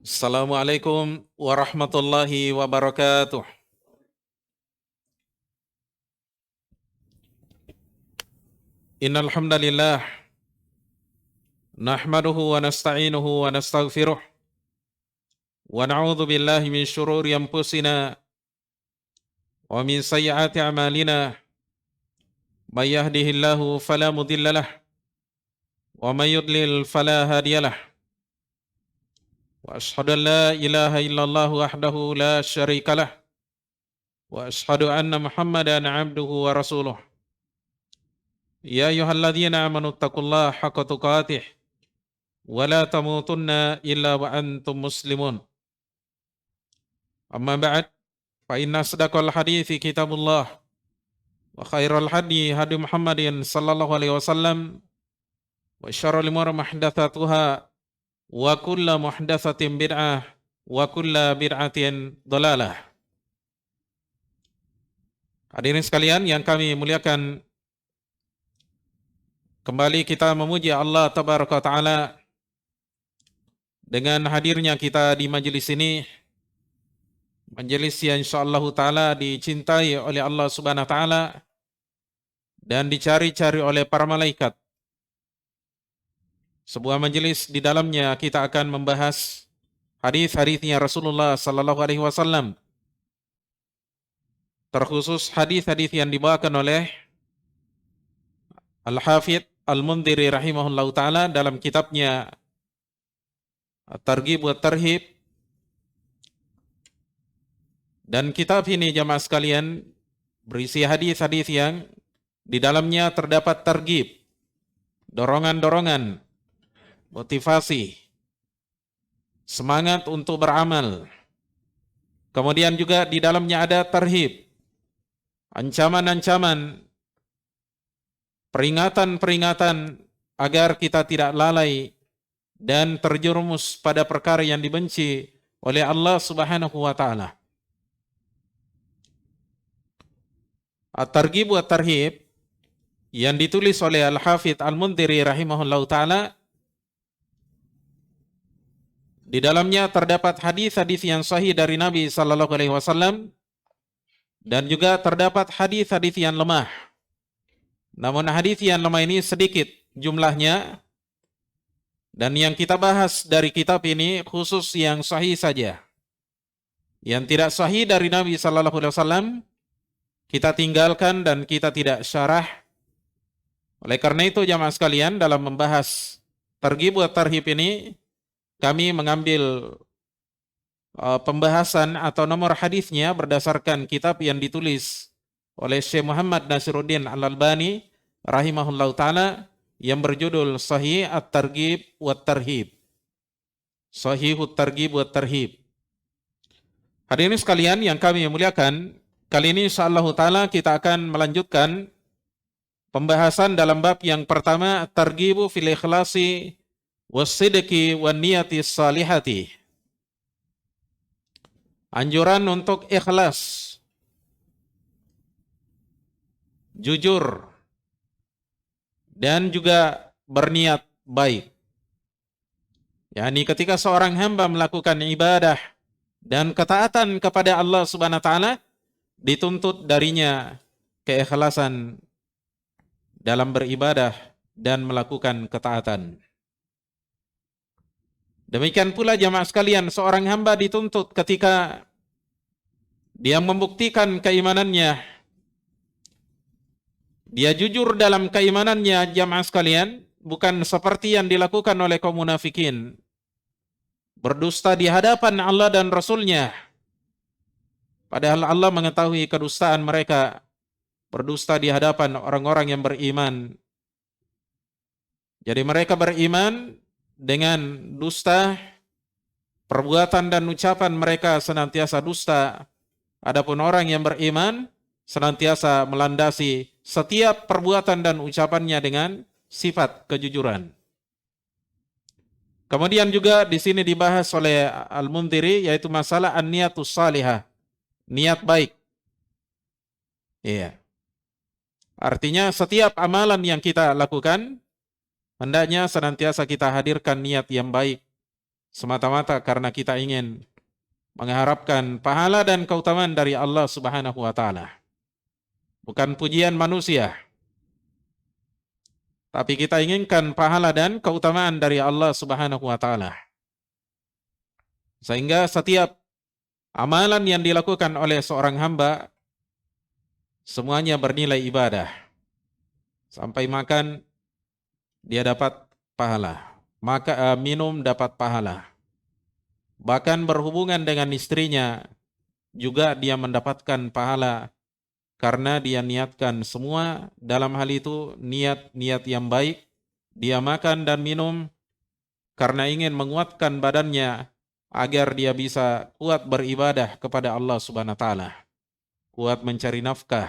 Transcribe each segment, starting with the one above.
Assalamualaikum warahmatullahi wabarakatuh. Innal hamdalillah nahmaduhu wa nasta'inuhu wa nastaghfiruh wa na'udzu billahi min syururi anfusina wa min sayyiati a'malina. May yahdihillahu fala mudhillalah wa may yudlil fala hadiyalah. Wa asyhadu an la ilaha illallah wahdahu la syarikalah wa asyhadu anna Muhammadan 'abduhu wa rasuluh. Ya ayyuhalladzina amanu taqullaha haqqa tuqatih wa la tamutunna illa wa antum muslimun. Amma ba'd, fa inna asdaqal hadithi kitabullah wa khairal hadi hadi Muhammadin sallallahu alaihi wasallam wa syarrul umuri muhdatsatuha wa kullu muhdatsatin bid'ah wa kullu bid'atin dhalalah. Hadirin sekalian yang kami muliakan, kembali kita memuji Allah tabaraka wa taala dengan hadirnya kita di majelis ini, majelis yang insyaallah taala dicintai oleh Allah Subhanahu wa taala dan dicari-cari oleh para malaikat. Sebuah majelis di dalamnya kita akan membahas hadis-hadisnya Rasulullah sallallahu alaihi wasallam. Terkhusus hadis-hadis yang dibawakan oleh Al-Hafidz Al-Mundhiri rahimahullahu taala dalam kitabnya At-Targhib wa Tarhib. Dan kitab ini jamaah sekalian berisi hadis-hadis yang di dalamnya terdapat targhib, dorongan-dorongan, motivasi, semangat untuk beramal. Kemudian juga di dalamnya ada tarhib, ancaman-ancaman, peringatan-peringatan agar kita tidak lalai dan terjerumus pada perkara yang dibenci oleh Allah Subhanahu wa taala. At-Targhib wa Tarhib yang ditulis oleh Al-Hafidz Al-Mundhiri rahimahullahu taala, di dalamnya terdapat hadis-hadis yang sahih dari Nabi sallallahu alaihi wasallam dan juga terdapat hadis-hadis yang lemah. Namun hadis yang lemah ini sedikit jumlahnya, dan yang kita bahas dari kitab ini khusus yang sahih saja. Yang tidak sahih dari Nabi sallallahu alaihi wasallam kita tinggalkan dan kita tidak syarah. Oleh karena itu jamaah sekalian, dalam membahas Targhib wa Tarhib ini kami mengambil pembahasan atau nomor hadisnya berdasarkan kitab yang ditulis oleh Syekh Muhammad Nasiruddin Al-Albani rahimahullahu taala yang berjudul Sahih At-Targhib wa Tarhib. Sahihut Targhib wa Tarhib. Hadirin sekalian yang kami muliakan, kali ini insyaallah taala kita akan melanjutkan pembahasan dalam bab yang pertama, Targhibu fil ikhlasi was-sidqi wan niyati salihati. Anjuran untuk ikhlas, jujur, dan juga berniat baik. Yani ketika seorang hamba melakukan ibadah dan ketaatan kepada Allah Subhanahu wa taala, dituntut darinya keikhlasan dalam beribadah dan melakukan ketaatan. Demikian pula jamaah sekalian, seorang hamba dituntut ketika dia membuktikan keimanannya, dia jujur dalam keimanannya jamaah sekalian, bukan seperti yang dilakukan oleh kaum munafikin, berdusta di hadapan Allah dan Rasulnya, padahal Allah mengetahui kedustaan mereka, berdusta di hadapan orang-orang yang beriman. Jadi mereka beriman dengan dusta, perbuatan dan ucapan mereka senantiasa dusta. Adapun orang yang beriman senantiasa melandasi setiap perbuatan dan ucapannya dengan sifat kejujuran. Kemudian juga di sini dibahas oleh Al-Mundhiri yaitu masalah an-niyatus salihah, niat baik. Iya. Artinya setiap amalan yang kita lakukan hendaknya senantiasa kita hadirkan niat yang baik. semata-mata karena kita ingin mengharapkan pahala dan keutamaan dari Allah Subhanahu wa taala. Bukan pujian manusia, tapi kita inginkan pahala dan keutamaan dari Allah Subhanahu wa taala. Sehingga setiap amalan yang dilakukan oleh seorang hamba semuanya bernilai ibadah. Sampai makan dia dapat pahala, minum dapat pahala. Bahkan berhubungan dengan istrinya juga dia mendapatkan pahala karena dia niatkan semua dalam hal itu niat-niat yang baik. Dia makan dan minum karena ingin menguatkan badannya agar dia bisa kuat beribadah kepada Allah Subhanahu wa taala, kuat mencari nafkah.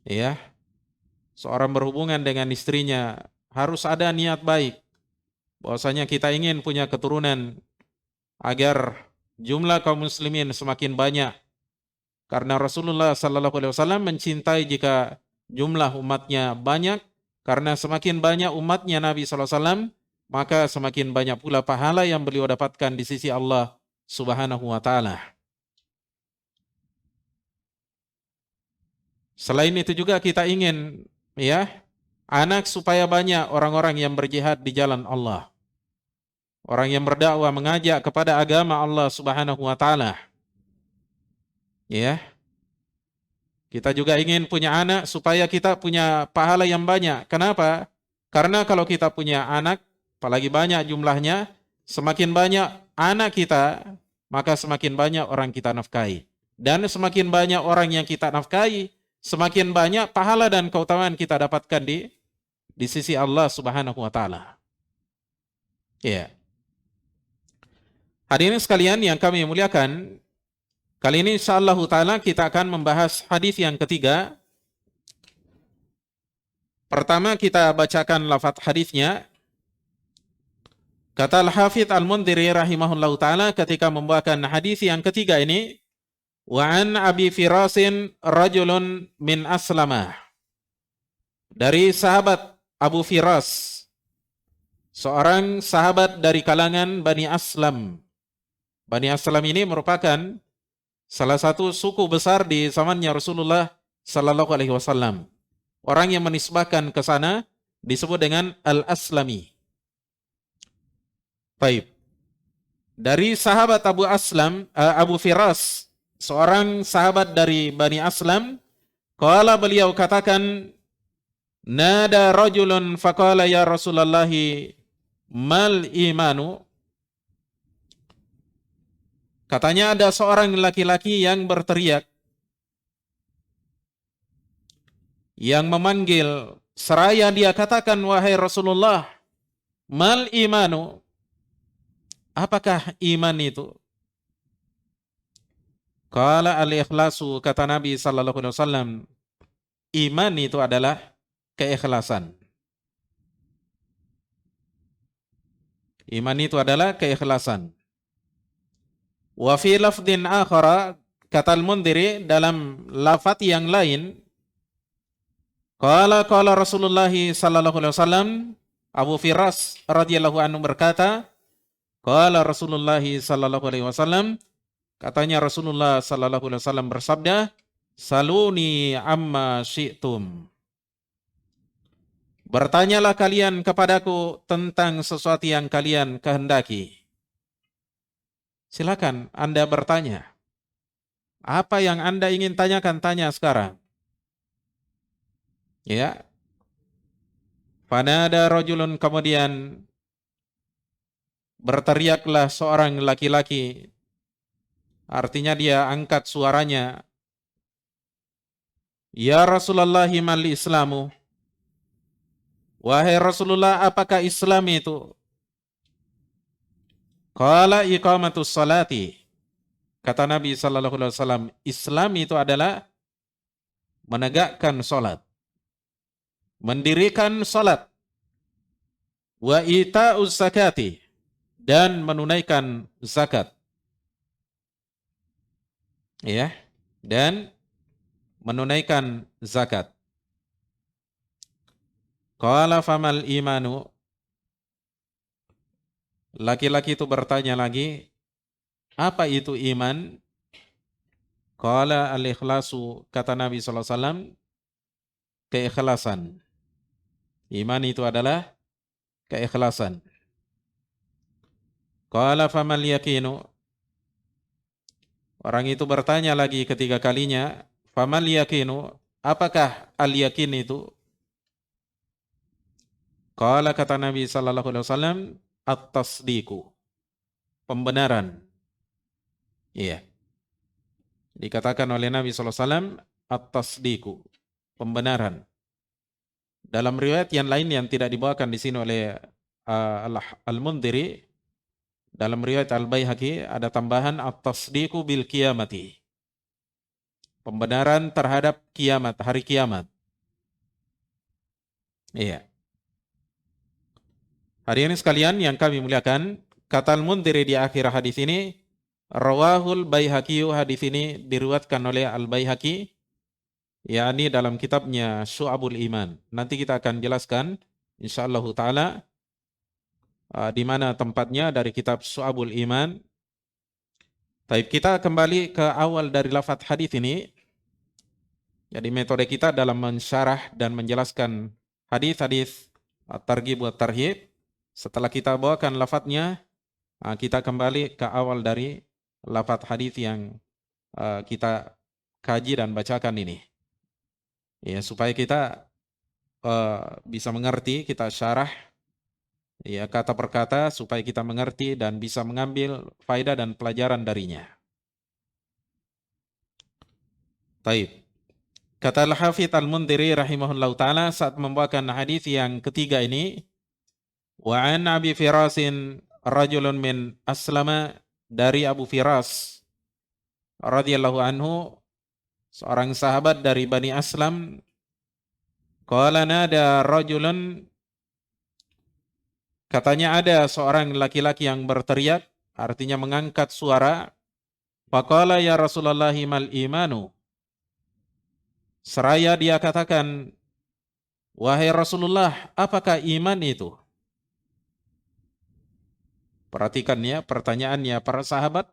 Ya, seorang berhubungan dengan istrinya harus ada niat baik. Bahwasanya kita ingin punya keturunan agar jumlah kaum muslimin semakin banyak. Karena Rasulullah sallallahu alaihi wasallam mencintai jika jumlah umatnya banyak, karena semakin banyak umatnya Nabi sallallahu alaihi wasallam, maka semakin banyak pula pahala yang beliau dapatkan di sisi Allah Subhanahu wa taala. Selain itu juga kita ingin anak supaya banyak orang-orang yang berjihad di jalan Allah. Orang yang berdakwah mengajak kepada agama Allah Subhanahu wa taala. Kita juga ingin punya anak supaya kita punya pahala yang banyak. Kenapa? Karena kalau kita punya anak, apalagi banyak jumlahnya, semakin banyak anak kita, maka semakin banyak orang kita nafkahi. Dan semakin banyak orang yang kita nafkahi, semakin banyak pahala dan keutamaan kita dapatkan di sisi Allah Subhanahu wa taala. Hadirin sekalian yang kami muliakan, kali ini insyaallah taala kita akan membahas hadis yang ketiga. Pertama kita bacakan lafaz hadisnya. Kata Al-Hafidz Al-Mundhiri rahimahullahu taala ketika membawakan hadis yang ketiga ini, wa an Abi Firasin rajulun min Aslamah. Dari sahabat Abu Firas, seorang sahabat dari kalangan Bani Aslam. Bani Aslam ini merupakan salah satu suku besar di zamannya Rasulullah sallallahu alaihi wasallam. Orang yang menisbahkan ke sana disebut dengan Al-Aslami. Baik. Dari sahabat Abu Firas, seorang sahabat dari Bani Aslam, qala beliau katakan, nada rajulun faqala ya Rasulullah mal imanu. Katanya ada seorang laki-laki yang berteriak, yang memanggil, seraya dia katakan, wahai Rasulullah, mal imanu, apakah iman itu? Qala al-ikhlasu, kata Nabi sallallahu alaihi wasallam, iman itu adalah keikhlasan. Iman itu adalah keikhlasan. Wa fi lafdin akhara, kata Al-Mundhiri dalam lafaz yang lain, qala Rasulullah sallallahu alaihi wasallam, Abu Firas radhiyallahu anhu berkata, qala Rasulullah sallallahu alaihi wasallam, katanya Rasulullah sallallahu alaihi wasallam bersabda, saluni amma syi'tum. Bertanyalah kalian kepadaku tentang sesuatu yang kalian kehendaki. Silakan Anda bertanya. Apa yang Anda ingin tanyakan, tanya sekarang. Fanada rajulun, kemudian berteriaklah seorang laki-laki. Artinya dia angkat suaranya. Ya Rasulullah mal islamu. Wahai Rasulullah, apakah Islam itu? Qala iqamatus salati. Kata Nabi sallallahu alaihi wasallam, Islam itu adalah menegakkan salat, mendirikan salat, wa ita'uz zakati, dan menunaikan zakat. Dan menunaikan zakat. Qala famal imanu. Laki-laki itu bertanya lagi, apa itu iman? Qala al-ikhlasu, kata Nabi SAW, keikhlasan. Iman itu adalah keikhlasan. Qala famal yakinu, orang itu bertanya lagi ketiga kalinya, famal yakinu, apakah al-yakin itu? Qala, kata Nabi sallallahu alaihi wasallam, at-tasdiqu, pembenaran. Iya. Dikatakan oleh Nabi sallallahu alaihi wasallam at-tasdiqu, pembenaran. Dalam riwayat yang lain yang tidak dibawakan di sini oleh Al-Mundhiri, dalam riwayat Al-Baihaqi ada tambahan at-tasdiqu bil qiyamati, pembenaran terhadap kiamat, hari kiamat. Iya. Hari ini sekalian yang kami muliakan, kata Al-Mundhiri di akhir hadis ini, rawahul Baihaqi, hadis ini diriwayatkan oleh Al-Baihaqi, yakni dalam kitabnya Syu'abul Iman. Nanti kita akan jelaskan insyaallah taala di mana tempatnya dari kitab Syu'abul Iman. Baik, kita kembali ke awal dari lafaz hadis ini. Jadi metode kita dalam mensyarah dan menjelaskan hadis-hadis at-targhib wa tarhib, setelah kita bawakan lafadznya, kita kembali ke awal dari lafaz hadis yang kita kaji dan bacakan ini. Ya, supaya kita bisa mengerti, kita syarah ya kata per kata supaya kita mengerti dan bisa mengambil faedah dan pelajaran darinya. Baik. Kata Al-Hafidz Al-Mundhiri rahimahullahu taala saat membawakan hadis yang ketiga ini, wa an Abi Firasin rajulun min Aslama, dari Abu Firas radhiyallahu anhu, seorang sahabat dari Bani Aslam, qala nada rajulun, katanya ada seorang laki-laki yang berteriak, artinya mengangkat suara, faqala ya Rasulullah mal imanu, seraya dia katakan, wahai Rasulullah, apakah iman itu? Perhatikan ya pertanyaannya para sahabat,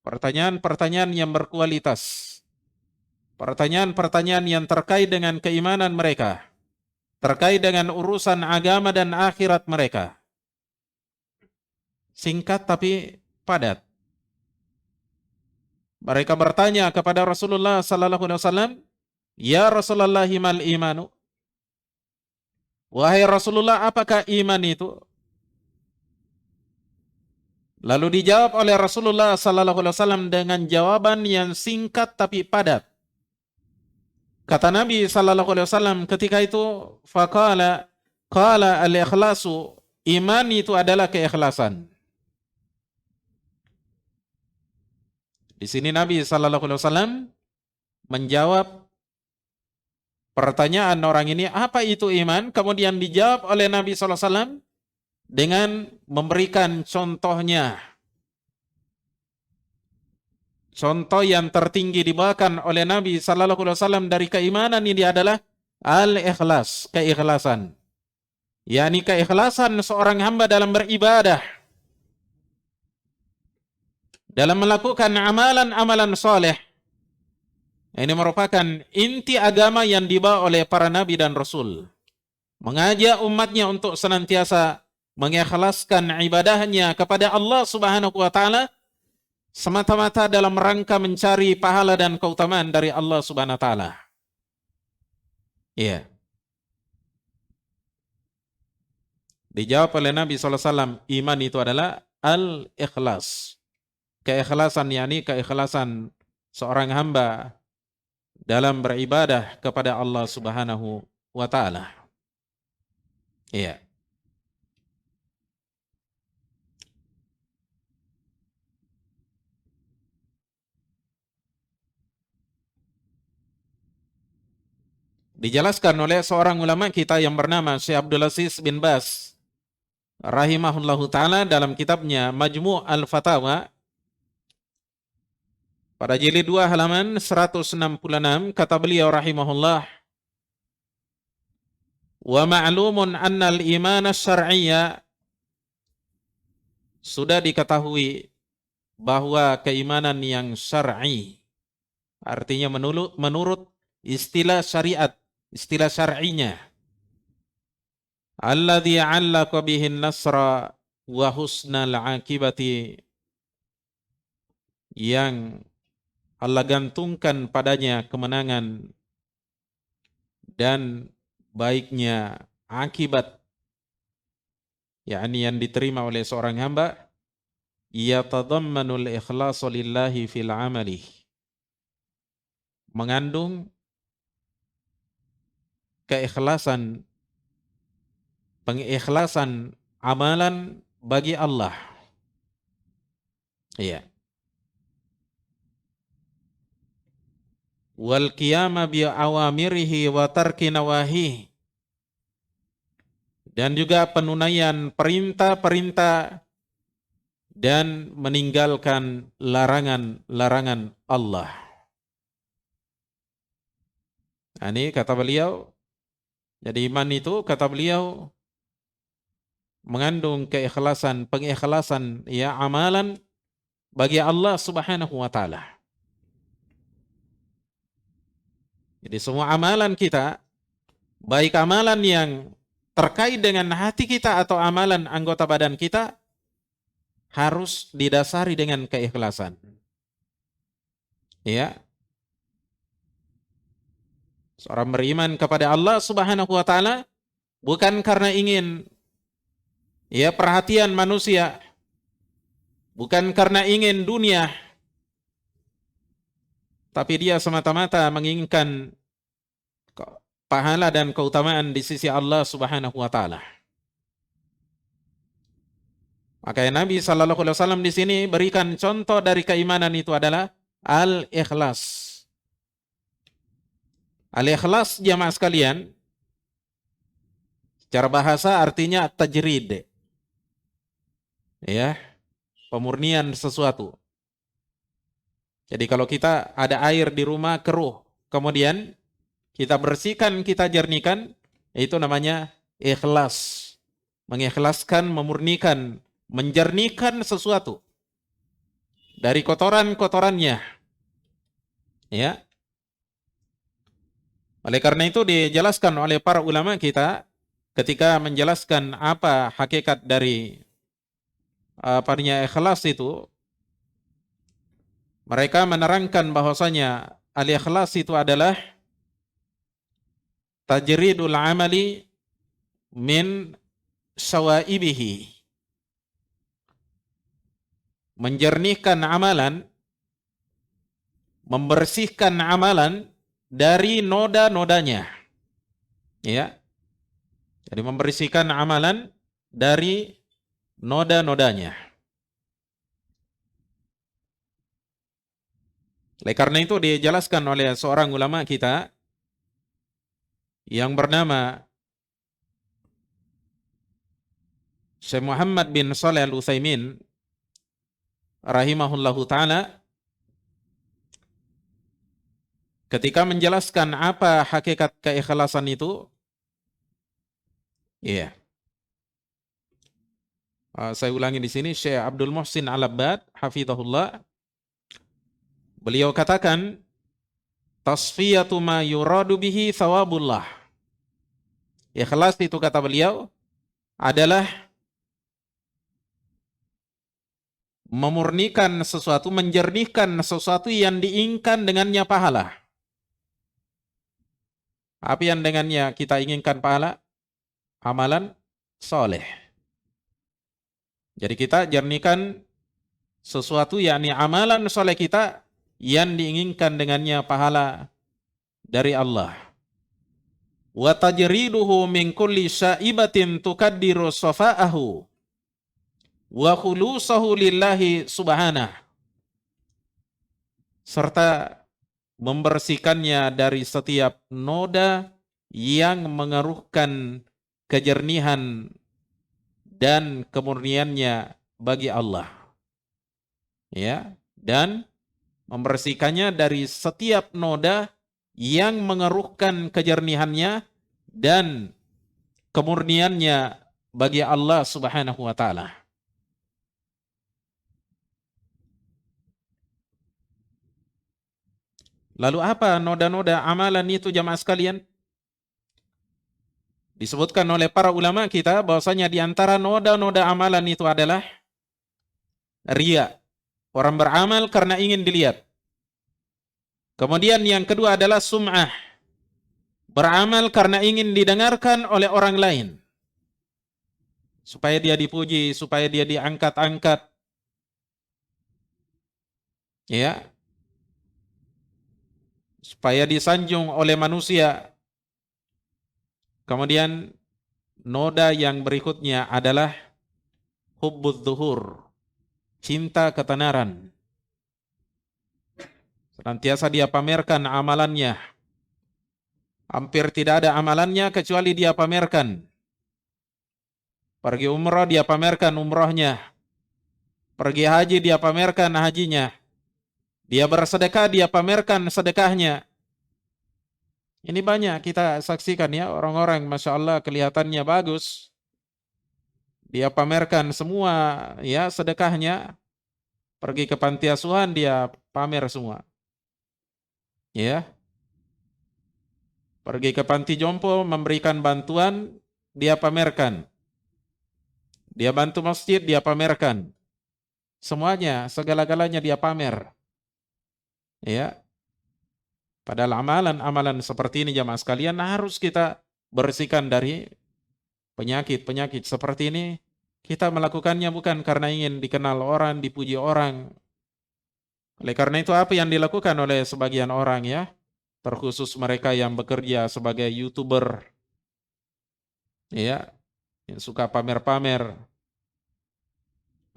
pertanyaan-pertanyaan yang berkualitas, pertanyaan-pertanyaan yang terkait dengan keimanan mereka, terkait dengan urusan agama dan akhirat mereka. Singkat tapi padat. Mereka bertanya kepada Rasulullah sallallahu alaihi wasallam, ya Rasulullah mal imanu, wahai Rasulullah, apakah iman itu? Lalu dijawab oleh Rasulullah sallallahu alaihi wasallam dengan jawaban yang singkat tapi padat. Kata Nabi sallallahu alaihi wasallam ketika itu, faqala qala al-ikhlasu, iman itu adalah keikhlasan. Di sini Nabi sallallahu alaihi wasallam menjawab pertanyaan orang ini, apa itu iman? Kemudian dijawab oleh Nabi sallallahu alaihi wasallam dengan memberikan contohnya. Contoh yang tertinggi dibawakan oleh Nabi sallallahu alaihi wasallam dari keimanan ini adalah al-ikhlas, keikhlasan. yakni keikhlasan seorang hamba dalam beribadah, dalam melakukan amalan-amalan soleh. Ini merupakan inti agama yang dibawa oleh para nabi dan rasul, mengajak umatnya untuk senantiasa mengikhlaskan ibadahnya kepada Allah Subhanahu wa taala semata-mata dalam rangka mencari pahala dan keutamaan dari Allah Subhanahu wa taala. Iya. Dijawab oleh Nabi SAW, iman itu adalah al-ikhlas. Keikhlasan, yakni keikhlasan seorang hamba dalam beribadah kepada Allah Subhanahu wa taala. Iya. Dijelaskan oleh seorang ulama kita yang bernama Syekh Abdul Aziz bin Baz rahimahullahu taala dalam kitabnya Majmu' al-Fatawa pada jilid 2 halaman 166, kata beliau rahimahullah, wa ma'lumun anna al-iman asy-syar'iyya sudah diketahui bahwa keimanan yang syar'i, artinya menurut istilah syariat, istilah syar'inya, alladzi 'allaqa bihin nasra wa husnal 'akibati, yang Allah gantungkan padanya kemenangan dan baiknya akibat, yakni yang diterima oleh seorang hamba, yatadammanul ikhlasu lillahi fil amali, mengandung keikhlasan, pengikhlasan amalan bagi Allah. Iya. Wal qiyama bi awamirihi wa tarki nawahi, dan juga penunaian perintah-perintah dan meninggalkan larangan-larangan Allah. Ini kata beliau, jadi iman itu kata beliau mengandung keikhlasan, pengikhlasan ya amalan bagi Allah Subhanahu wa taala. Jadi semua amalan kita, baik amalan yang terkait dengan hati kita atau amalan anggota badan kita, harus didasari dengan keikhlasan. Ya. Seorang beriman kepada Allah Subhanahu wa taala bukan karena ingin ya perhatian manusia, bukan karena ingin dunia, tapi dia semata-mata menginginkan pahala dan keutamaan di sisi Allah Subhanahu wa taala. Maka Nabi sallallahu alaihi wasallam di sini berikan contoh dari keimanan itu adalah al-ikhlas. Al-ikhlas jamaah sekalian, secara bahasa artinya tajrid. Ya, pemurnian sesuatu. Jadi kalau kita ada air di rumah keruh, kemudian kita bersihkan, kita jernihkan, itu namanya ikhlas. Mengikhlaskan, memurnikan, menjernihkan sesuatu dari kotoran-kotorannya. Ya. Oleh karena itu dijelaskan oleh para ulama kita ketika menjelaskan apa hakikat dari apanya ikhlas itu, mereka menerangkan bahwasanya al-ikhlas itu adalah tajridul amali min syawaibihi, menjernihkan amalan, membersihkan amalan dari noda-nodanya. Ya. Jadi membersihkan amalan dari noda-nodanya. Oleh karena itu dijelaskan oleh seorang ulama kita yang bernama Syekh Muhammad bin Shalih Al-Utsaimin rahimahullahu taala, ketika menjelaskan apa hakikat keikhlasan itu, iya. Saya ulangi di sini, Syekh Abdul Muhsin Al-Abbad hafizahullah, beliau katakan tasfiyatu ma yuradu bihi thawabullah. Ikhlas itu kata beliau adalah memurnikan sesuatu, menjernihkan sesuatu yang diinginkan dengannya pahala. Apa yang dengannya kita inginkan pahala? Amalan soleh. Jadi kita jernihkan sesuatu, yakni amalan soleh kita yang diinginkan dengannya pahala dari Allah. Wa tajriduhu min kulli syaibatin tukaddiru safa'ahu wa khulusahu lillahi subhanah, serta membersihkannya dari setiap noda yang mengeruhkan kejernihan dan kemurniannya bagi Allah. Ya, dan membersihkannya dari setiap noda yang mengeruhkan kejernihannya dan kemurniannya bagi Allah Subhanahu wa taala. Lalu apa noda-noda amalan itu jamaah sekalian? Disebutkan oleh para ulama kita bahwasanya di antara noda-noda amalan itu adalah riya. Orang beramal karena ingin dilihat. Kemudian yang kedua adalah sum'ah. Beramal karena ingin didengarkan oleh orang lain. Supaya dia dipuji, supaya dia diangkat-angkat. Ya. Supaya disanjung oleh manusia. Kemudian noda yang berikutnya adalah hubbudz zuhur. Cinta ketenaran. Senantiasa dia pamerkan amalannya. Hampir tidak ada amalannya kecuali dia pamerkan. Pergi umrah dia pamerkan umrahnya. Pergi haji dia pamerkan hajinya. Dia bersedekah dia pamerkan sedekahnya. Ini banyak kita saksikan ya, orang-orang Masya Allah kelihatannya bagus. Dia pamerkan semua ya sedekahnya. Pergi ke panti asuhan dia pamer semua. Ya. Pergi ke panti jompo memberikan bantuan dia pamerkan. Dia bantu masjid dia pamerkan. Semuanya, segala-galanya dia pamer. Ya. Padahal amalan-amalan seperti ini jamaah sekalian harus kita bersihkan dari penyakit-penyakit seperti ini. Kita melakukannya bukan karena ingin dikenal orang, dipuji orang. Oleh karena itu apa yang dilakukan oleh sebagian orang ya, terkhusus mereka yang bekerja sebagai YouTuber, ya, yang suka pamer-pamer.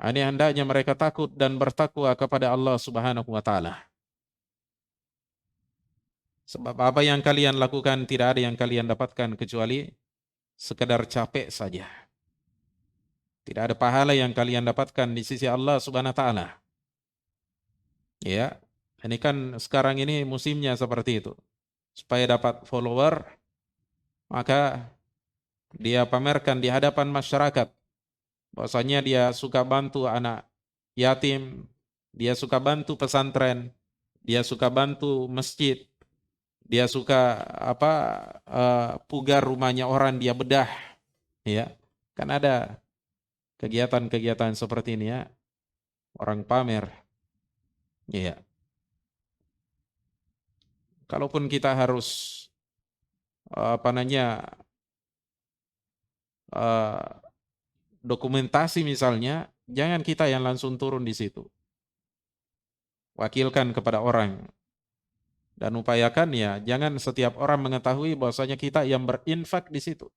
Ini hendaknya mereka takut dan bertakwa kepada Allah Subhanahu wa Ta'ala. Sebab apa yang kalian lakukan tidak ada yang kalian dapatkan kecuali sekedar capek saja. Tidak ada pahala yang kalian dapatkan di sisi Allah Subhanahu wa Ta'ala. Ya, ini kan sekarang ini musimnya seperti itu. Supaya dapat follower, maka dia pamerkan di hadapan masyarakat. Bahwasanya dia suka bantu anak yatim, dia suka bantu pesantren, dia suka bantu masjid. Dia suka pugar rumahnya orang dia bedah, ya. Kan ada kegiatan-kegiatan seperti ini ya. Orang pamer. Ya. Kalaupun kita harus dokumentasi misalnya, jangan kita yang langsung turun di situ. Wakilkan kepada orang. Dan upayakan ya, jangan setiap orang mengetahui bahwasanya kita yang berinfak di situ.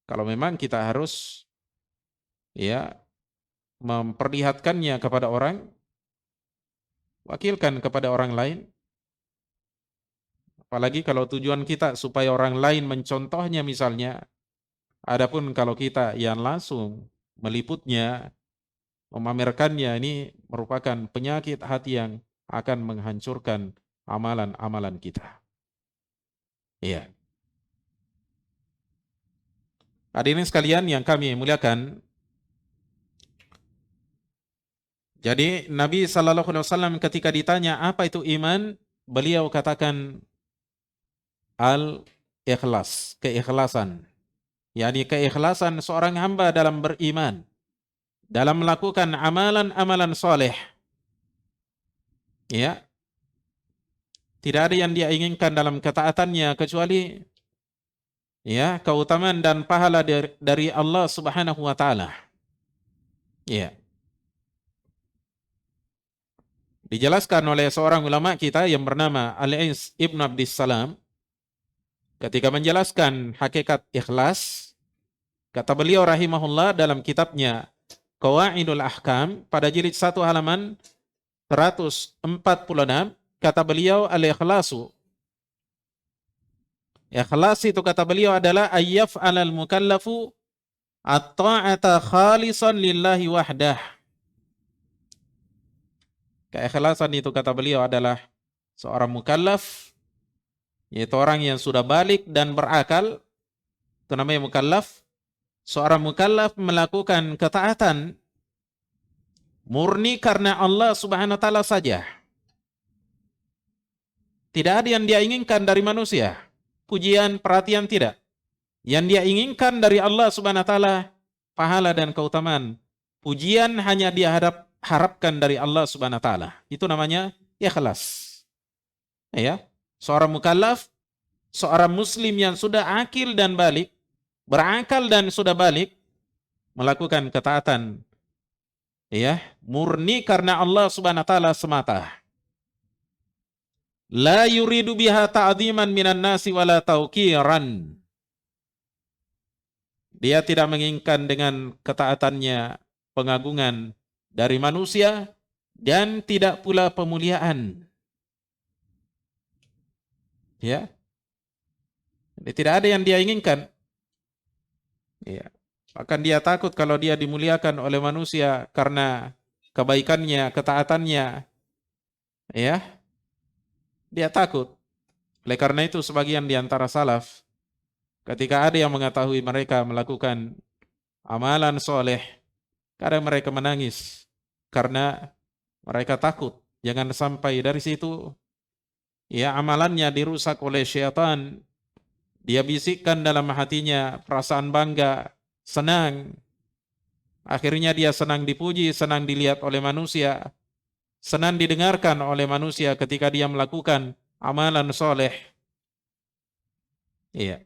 Kalau memang kita harus ya memperlihatkannya kepada orang, wakilkan kepada orang lain. Apalagi kalau tujuan kita supaya orang lain mencontohnya misalnya. Adapun kalau kita yang langsung meliputnya, memamerkannya, ini merupakan penyakit hati yang akan menghancurkan amalan-amalan kita. Iya. Hadirin sekalian yang kami muliakan, jadi Nabi Sallallahu Alaihi Wasallam ketika ditanya apa itu iman, beliau katakan al-ikhlas, keikhlasan. yakni keikhlasan seorang hamba dalam beriman, dalam melakukan amalan-amalan soleh. Ya, tidak ada yang dia inginkan dalam ketaatannya kecuali ya keutamaan dan pahala dari Allah Subhanahu wa Ta'ala. Ya. Dijelaskan oleh seorang ulama kita yang bernama Al-Is Ibn Abdissalam ketika menjelaskan hakikat ikhlas, kata beliau rahimahullah dalam kitabnya Qawaidul Ahkam pada jilid 1 halaman 146, kata beliau al-ikhlasu. Ikhlas itu kata beliau adalah ayyaf alal mukallafu at-ta'ata khalisan lillahi wahdah. Keikhlasan itu kata beliau adalah seorang mukallaf, yaitu orang yang sudah balik dan berakal, itu namanya mukallaf. Seorang mukallaf melakukan ketaatan murni karena Allah Subhanahu wa Ta'ala saja. Tidak ada yang dia inginkan dari manusia. Pujian, perhatian tidak. Yang dia inginkan dari Allah Subhanahu wa taala pahala dan keutamaan. Pujian hanya dia harapkan dari Allah Subhanahu wa taala. Itu namanya ikhlas. Ya. Seorang mukallaf, seorang muslim yang sudah akil dan balik, berakal dan sudah balik, melakukan ketaatan, ya, murni karena Allah Subhanahu wa taala semata. La yuridu biha ta'dhiman minan nasi wala tauqiran. Dia tidak menginginkan dengan ketaatannya pengagungan dari manusia dan tidak pula pemuliaan. Ya. Jadi tidak ada yang dia inginkan. Ya. Bahkan dia takut kalau dia dimuliakan oleh manusia karena kebaikannya, ketaatannya. Ya. Dia takut. Oleh karena itu sebagian di antara salaf, ketika ada yang mengetahui mereka melakukan amalan soleh, kadang mereka menangis karena mereka takut jangan sampai dari situ ya amalannya dirusak oleh syaitan. Dia bisikkan dalam hatinya perasaan bangga, senang. Akhirnya dia senang dipuji, senang dilihat oleh manusia, senang didengarkan oleh manusia ketika dia melakukan amalan soleh. Iya.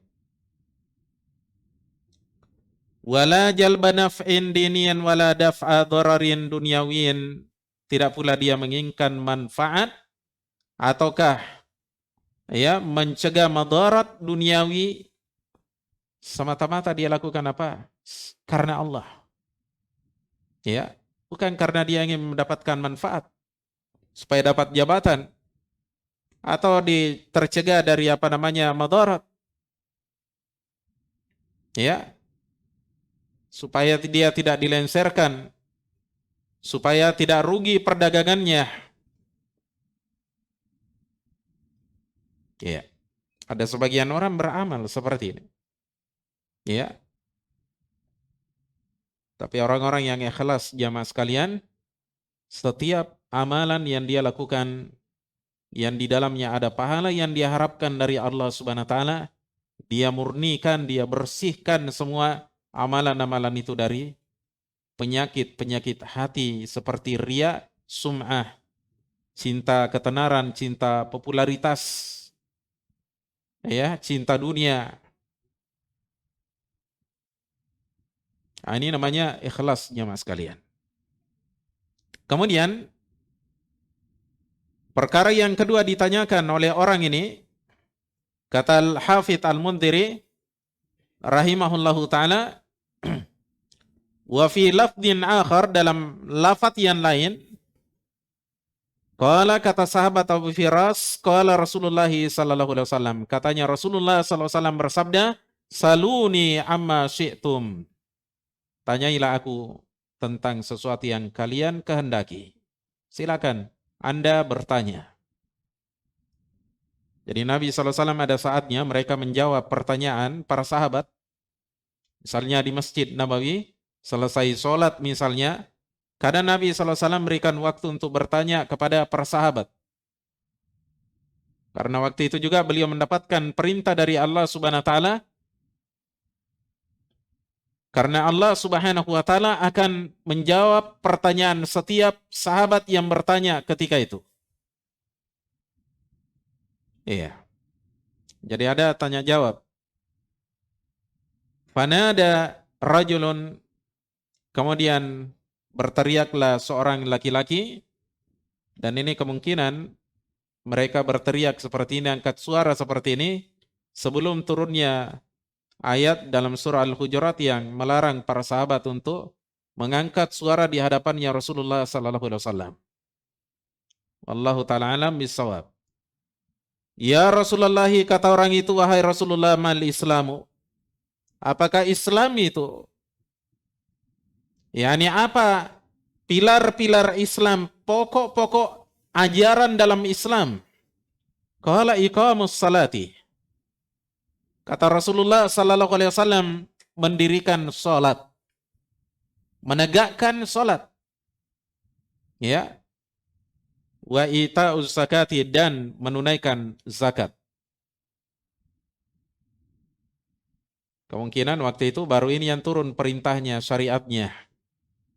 Wala jalba naf'in diniyan wala daf'a dhararin dunyawin. Tidak pula dia menginginkan manfaat ataukah ya mencegah madarat duniawi. Semata-mata dia lakukan apa? Karena Allah. Ya, bukan karena dia ingin mendapatkan manfaat supaya dapat jabatan atau tercegah dari apa namanya madarat. Ya. Supaya dia tidak dilenserkan, supaya tidak rugi perdagangannya. Ya. Ada sebagian orang beramal seperti ini. Ya. Tapi orang-orang yang ikhlas jamaah sekalian, setiap amalan yang dia lakukan yang di dalamnya ada pahala yang dia harapkan dari Allah Subhanahu wa taala, dia murnikan, dia bersihkan semua amalan-amalan itu dari penyakit-penyakit hati seperti riya, sum'ah, cinta ketenaran, cinta popularitas, ya, cinta dunia. Nah, ini namanya ikhlas jamaah sekalian. Kemudian perkara yang kedua ditanyakan oleh orang ini, kata Al-Hafidz Al-Mundhiri rahimahullahu taala, wa fi lafdin akhar, dalam lafaz yang lain, qala, kata sahabat Abu Firas, qala Rasulullah sallallahu alaihi wasallam, katanya Rasulullah sallallahu alaihi wasallam bersabda, saluni amma syi'tum. Tanyailah aku tentang sesuatu yang kalian kehendaki. Silakan Anda bertanya. Jadi Nabi SAW ada saatnya mereka menjawab pertanyaan para sahabat. Misalnya di Masjid Nabawi, selesai sholat misalnya, kadang Nabi SAW memberikan waktu untuk bertanya kepada para sahabat. Karena waktu itu juga beliau mendapatkan perintah dari Allah Subhanahu wa taala. Karena Allah Subhanahu wa taala akan menjawab pertanyaan setiap sahabat yang bertanya ketika itu. Iya. Jadi ada tanya jawab. Fanada rajulun, kemudian berteriaklah seorang laki-laki, dan ini kemungkinan mereka berteriak seperti ini, angkat suara seperti ini sebelum turunnya ayat dalam surah Al-Hujurat yang melarang para sahabat untuk mengangkat suara di hadapannya Rasulullah sallallahu alaihi wasallam. Wallahu taala alam bisawab. Ya Rasulullah, kata orang itu, wahai Rasulullah, mal Islamu? Apakah Islam itu? Yani apa pilar-pilar Islam, pokok-pokok ajaran dalam Islam? Qala iqamus salati. Kata Rasulullah sallallahu alaihi wasallam, mendirikan salat, menegakkan salat. Ya. wa ita'uz zakati, dan menunaikan zakat. Kemungkinan waktu itu baru ini yang turun perintahnya, syariatnya,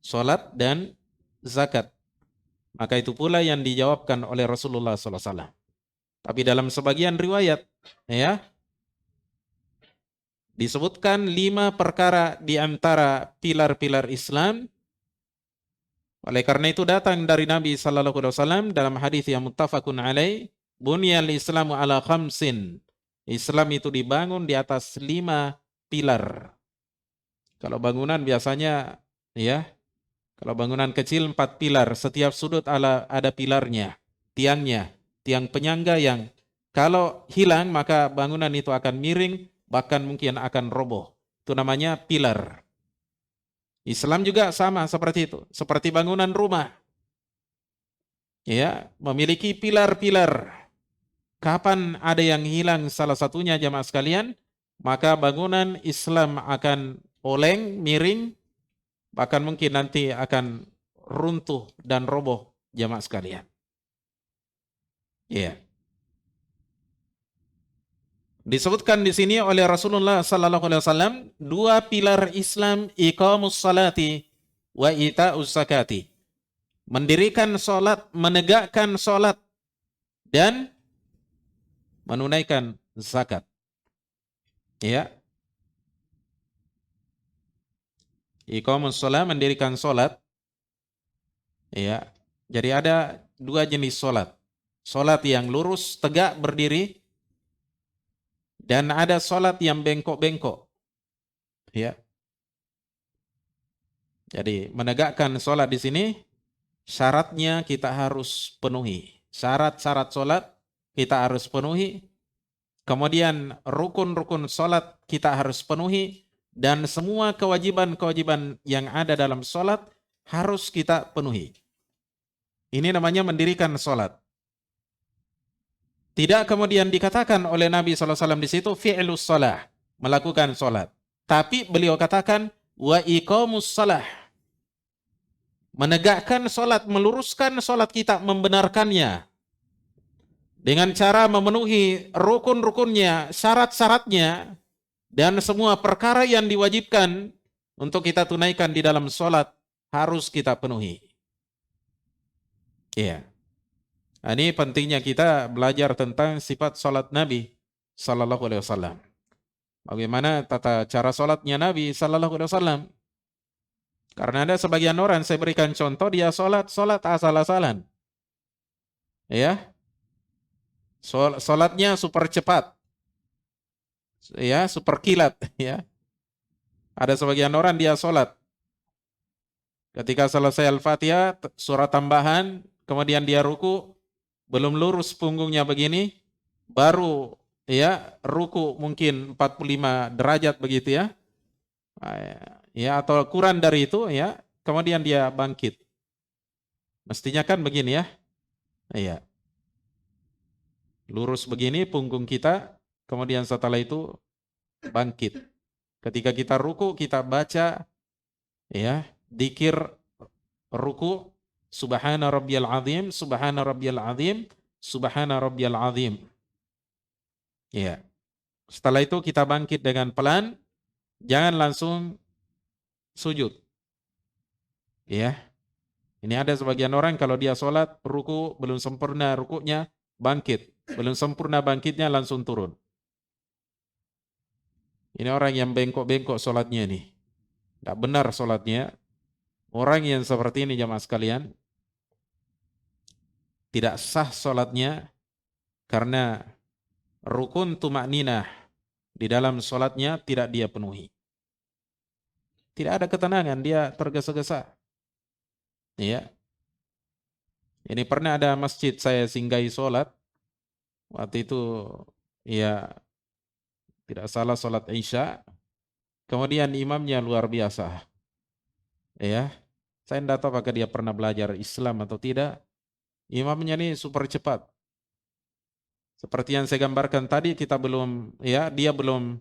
salat dan zakat. Maka itu pula yang dijawabkan oleh Rasulullah SAW. Tapi dalam sebagian riwayat, ya, disebutkan 5 perkara di antara pilar-pilar Islam. Oleh karena itu datang dari Nabi sallallahu alaihi wasallam dalam hadis yang muttafaqun alaih, bunyal Islamu ala khamsin. Islam itu dibangun di atas 5 pilar. Kalau bangunan biasanya, ya, kalau bangunan kecil 4 pilar, setiap sudut ada pilarnya, tiangnya, tiang penyangga yang kalau hilang maka bangunan itu akan miring, bahkan mungkin akan roboh. Itu namanya pilar. Islam juga sama seperti itu, seperti bangunan rumah. Ya, memiliki pilar-pilar. Kapan ada yang hilang salah satunya jamaah sekalian, maka bangunan Islam akan oleng, miring, bahkan mungkin nanti akan runtuh dan roboh jamaah sekalian. Ya. Disebutkan di sini oleh Rasulullah sallallahu alaihi wasallam 2 pilar Islam, iqamus salati wa ita'uz zakati. Mendirikan salat, menegakkan salat, dan menunaikan zakat. Ya. Iqamus salat, mendirikan salat. Ya. Jadi ada 2 jenis salat. Salat yang lurus, tegak, berdiri, dan ada salat yang bengkok-bengkok. Ya. Jadi menegakkan salat di sini syaratnya kita harus penuhi. Syarat-syarat salat kita harus penuhi. Kemudian rukun-rukun salat kita harus penuhi, dan semua kewajiban-kewajiban yang ada dalam salat harus kita penuhi. Ini namanya mendirikan salat. Tidak kemudian dikatakan oleh Nabi SAW di situ fi'lus shalah, melakukan salat. Tapi beliau katakan wa iqamus shalah, menegakkan salat, meluruskan salat kita, membenarkannya dengan cara memenuhi rukun-rukunnya, syarat-syaratnya, dan semua perkara yang diwajibkan untuk kita tunaikan di dalam salat harus kita penuhi. Iya. Nah, ini pentingnya kita belajar tentang sifat salat Nabi sallallahu alaihi wasallam. Bagaimana tata cara salatnya Nabi sallallahu alaihi wasallam? Karena ada sebagian orang, saya berikan contoh, dia salat asal-asalan. Ya. Salatnya super cepat. Ya, super kilat, ya. Ada sebagian orang dia salat, ketika selesai Al-Fatihah, surat tambahan, kemudian dia ruku, belum lurus punggungnya begini, baru ya ruku mungkin 45 derajat begitu ya. Ya, atau kurang dari itu ya, kemudian dia bangkit. Mestinya kan begini ya. Iya. Lurus begini punggung kita, kemudian setelah itu bangkit. Ketika kita ruku, kita baca ya dzikir ruku, subhana rabbiyal azim, subhana rabbiyal azim, subhana rabbiyal azim. Ya. Setelah itu kita bangkit dengan pelan, jangan langsung sujud. Ya. Ini ada sebagian orang kalau dia sholat, ruku, belum sempurna rukunya, bangkit. Belum sempurna bangkitnya, langsung turun. Ini orang yang bengkok-bengkok sholatnya nih. Tidak benar sholatnya. Orang yang seperti ini jamaah sekalian, tidak sah sholatnya karena rukun tumakninah di dalam sholatnya tidak dia penuhi. Tidak ada ketenangan, dia tergesa-gesa. Ya. Ini pernah ada masjid saya singgahi sholat. Waktu itu ya tidak salah sholat Isya. Kemudian imamnya luar biasa. Ya. Saya tidak tahu apakah dia pernah belajar Islam atau tidak. Imamnya ini super cepat. Seperti yang saya gambarkan tadi, kita belum ya, dia belum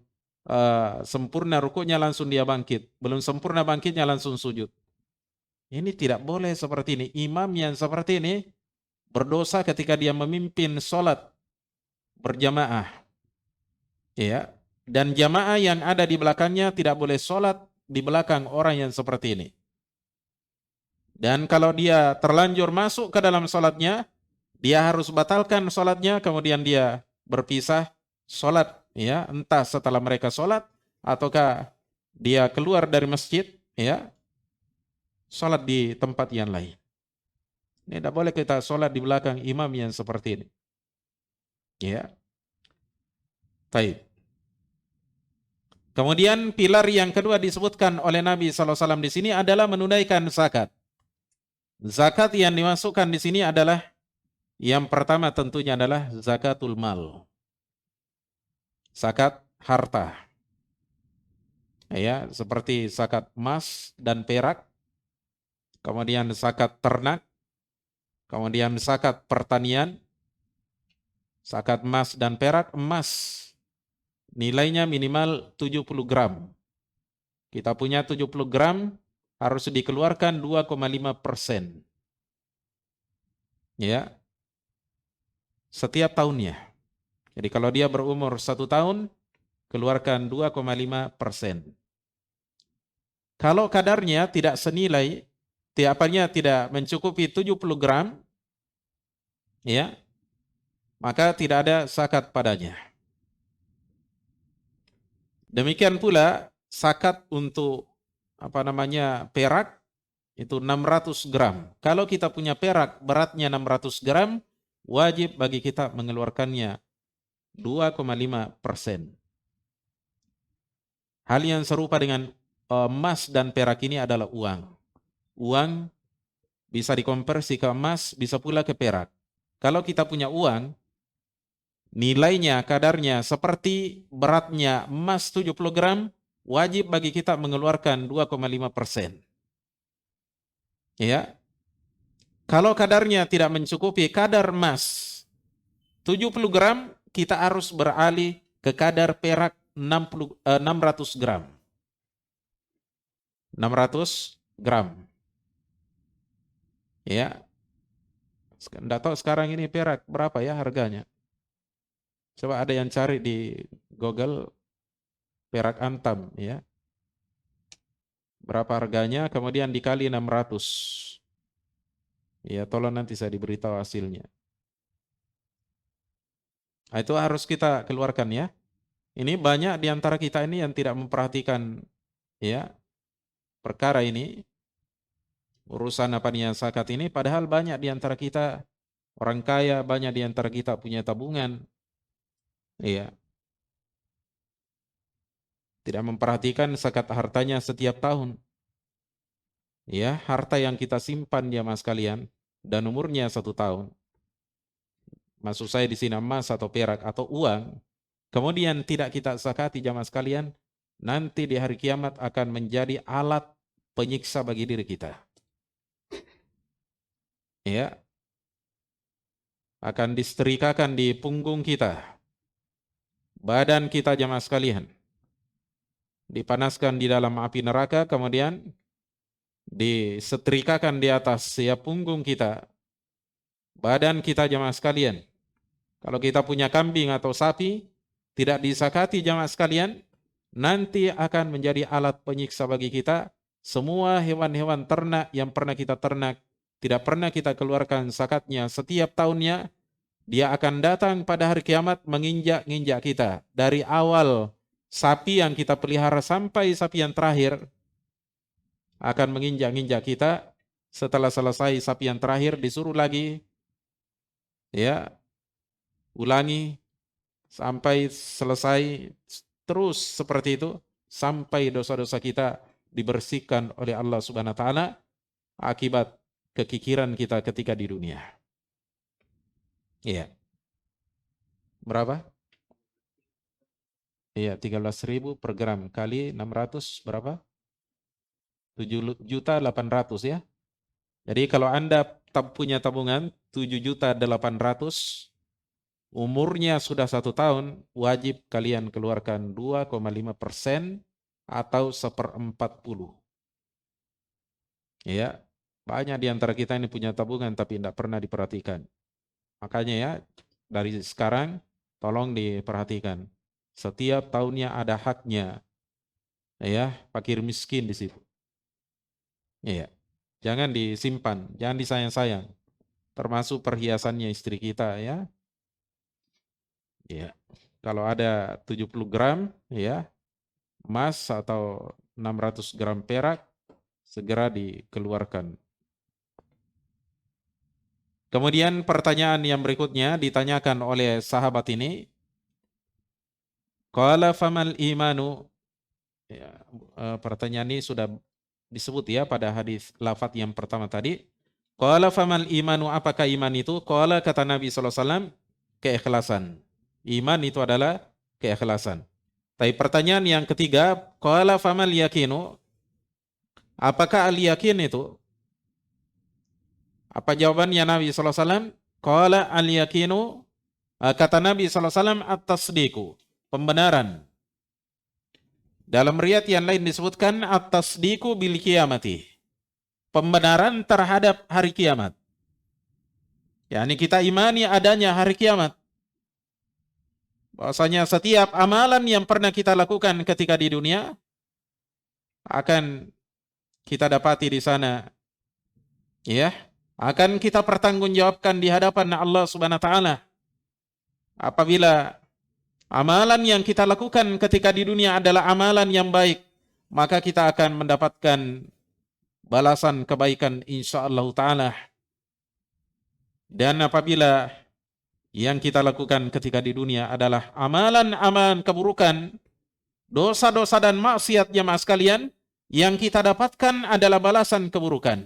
sempurna rukunya langsung dia bangkit. Belum sempurna bangkitnya langsung sujud. Ini tidak boleh seperti ini. Imam yang seperti ini berdosa ketika dia memimpin sholat berjamaah. Ya. Dan jamaah yang ada di belakangnya tidak boleh sholat di belakang orang yang seperti ini. Dan kalau dia terlanjur masuk ke dalam sholatnya, dia harus batalkan sholatnya, kemudian dia berpisah sholat, ya, entah setelah mereka sholat ataukah dia keluar dari masjid, ya, sholat di tempat yang lain. Ini tidak boleh kita sholat di belakang imam yang seperti ini. Ya, baik. Kemudian pilar yang kedua disebutkan oleh Nabi SAW di sini adalah menunaikan zakat. Zakat yang dimasukkan di sini adalah yang pertama tentunya adalah zakatul mal. Zakat harta. Ya, seperti zakat emas dan perak, kemudian zakat ternak, kemudian zakat pertanian, zakat emas dan perak. Emas nilainya minimal 70 gram. Kita punya 70 gram, harus dikeluarkan 2,5%. Ya, setiap tahunnya. Jadi kalau dia berumur 1 tahun, keluarkan 2,5%. Kalau kadarnya tidak senilai, tiapanya tidak mencukupi 70 gram, ya, maka tidak ada zakat padanya. Demikian pula zakat untuk perak itu 600 gram. Kalau kita punya perak beratnya 600 gram, wajib bagi kita mengeluarkannya 2,5%. Hal yang serupa dengan emas dan perak ini adalah uang. Uang bisa dikonversi ke emas, bisa pula ke perak. Kalau kita punya uang, nilainya, kadarnya seperti beratnya emas 70 gram, wajib bagi kita mengeluarkan 2,5%. Ya. Kalau kadarnya tidak mencukupi kadar emas 70 gram, kita harus beralih ke kadar perak 600 gram. 600 gram. Ya. Enggak tahu sekarang ini perak berapa ya harganya. Coba ada yang cari di Google perak Antam, ya. Berapa harganya, kemudian dikali 600. Ya, tolong nanti saya diberitahu hasilnya. Nah, itu harus kita keluarkan ya. Ini banyak di antara kita ini yang tidak memperhatikan ya perkara ini, urusan zakat ini, padahal banyak di antara kita orang kaya, banyak di antara kita punya tabungan. Iya. Tidak memperhatikan zakat hartanya setiap tahun. Ya, harta yang kita simpan ya mas kalian, dan umurnya 1 tahun. Maksud saya di sini emas atau perak atau uang, kemudian tidak kita zakati jamaah sekalian, nanti di hari kiamat akan menjadi alat penyiksa bagi diri kita. Ya, akan disetrikakan di punggung kita, badan kita jamaah sekalian, dipanaskan di dalam api neraka, kemudian disetrikakan di atas ya punggung kita, badan kita jamaah sekalian. Kalau kita punya kambing atau sapi, tidak disakati jamaah sekalian, nanti akan menjadi alat penyiksa bagi kita. Semua hewan-hewan ternak yang pernah kita ternak, tidak pernah kita keluarkan zakatnya setiap tahunnya, dia akan datang pada hari kiamat menginjak-injak kita. Dari awal sapi yang kita pelihara sampai sapi yang terakhir, akan menginjak-injak kita. Setelah selesai sapi yang terakhir, disuruh lagi, ya, ulangi sampai selesai, terus seperti itu sampai dosa-dosa kita dibersihkan oleh Allah Subhanahu wa taala akibat kekikiran kita ketika di dunia. Iya. Berapa? Iya, 13.000 per gram kali 600 berapa? 7.800.000 ya. Jadi kalau Anda punya tabungan 7.800.000, umurnya sudah 1 tahun, wajib kalian keluarkan 2,5% atau 1/40. Ya, banyak di antara kita ini punya tabungan tapi tidak pernah diperhatikan. Makanya ya, dari sekarang tolong diperhatikan. Setiap tahunnya ada haknya, ya, fakir miskin di situ. Iya. Jangan disimpan, jangan disayang-sayang. Termasuk perhiasannya istri kita ya. Iya. Kalau ada 70 gram ya, emas atau 600 gram perak segera dikeluarkan. Kemudian pertanyaan yang berikutnya ditanyakan oleh sahabat ini, qala famal imanu. Ya, pertanyaan ini sudah disebut ya pada hadis lafaz yang pertama tadi. Qala famal imanu, apakah iman itu? Qala, kata Nabi sallallahu alaihi wasallam, keikhlasan. Iman itu adalah keikhlasan. Tapi pertanyaan yang ketiga, qala famal yakinu, apakah al yakin itu? Apa jawabannya Nabi sallallahu alaihi wasallam? Qala al yakinu, kata Nabi sallallahu alaihi wasallam, at-tasdiqu, pembenaran. Dalam riwayat yang lain disebutkan at-tasdiqu bil qiyamati, pembenaran terhadap hari kiamat. yakni kita imani adanya hari kiamat. Bahwasanya setiap amalan yang pernah kita lakukan ketika di dunia akan kita dapati di sana, ya, akan kita pertanggungjawabkan di hadapan Allah Subhanahu wa taala. Apabila amalan yang kita lakukan ketika di dunia adalah amalan yang baik, maka kita akan mendapatkan balasan kebaikan insyaallah taala. Dan apabila yang kita lakukan ketika di dunia adalah amalan-amalan keburukan, dosa-dosa dan maksiat, jemaah sekalian, yang kita dapatkan adalah balasan keburukan.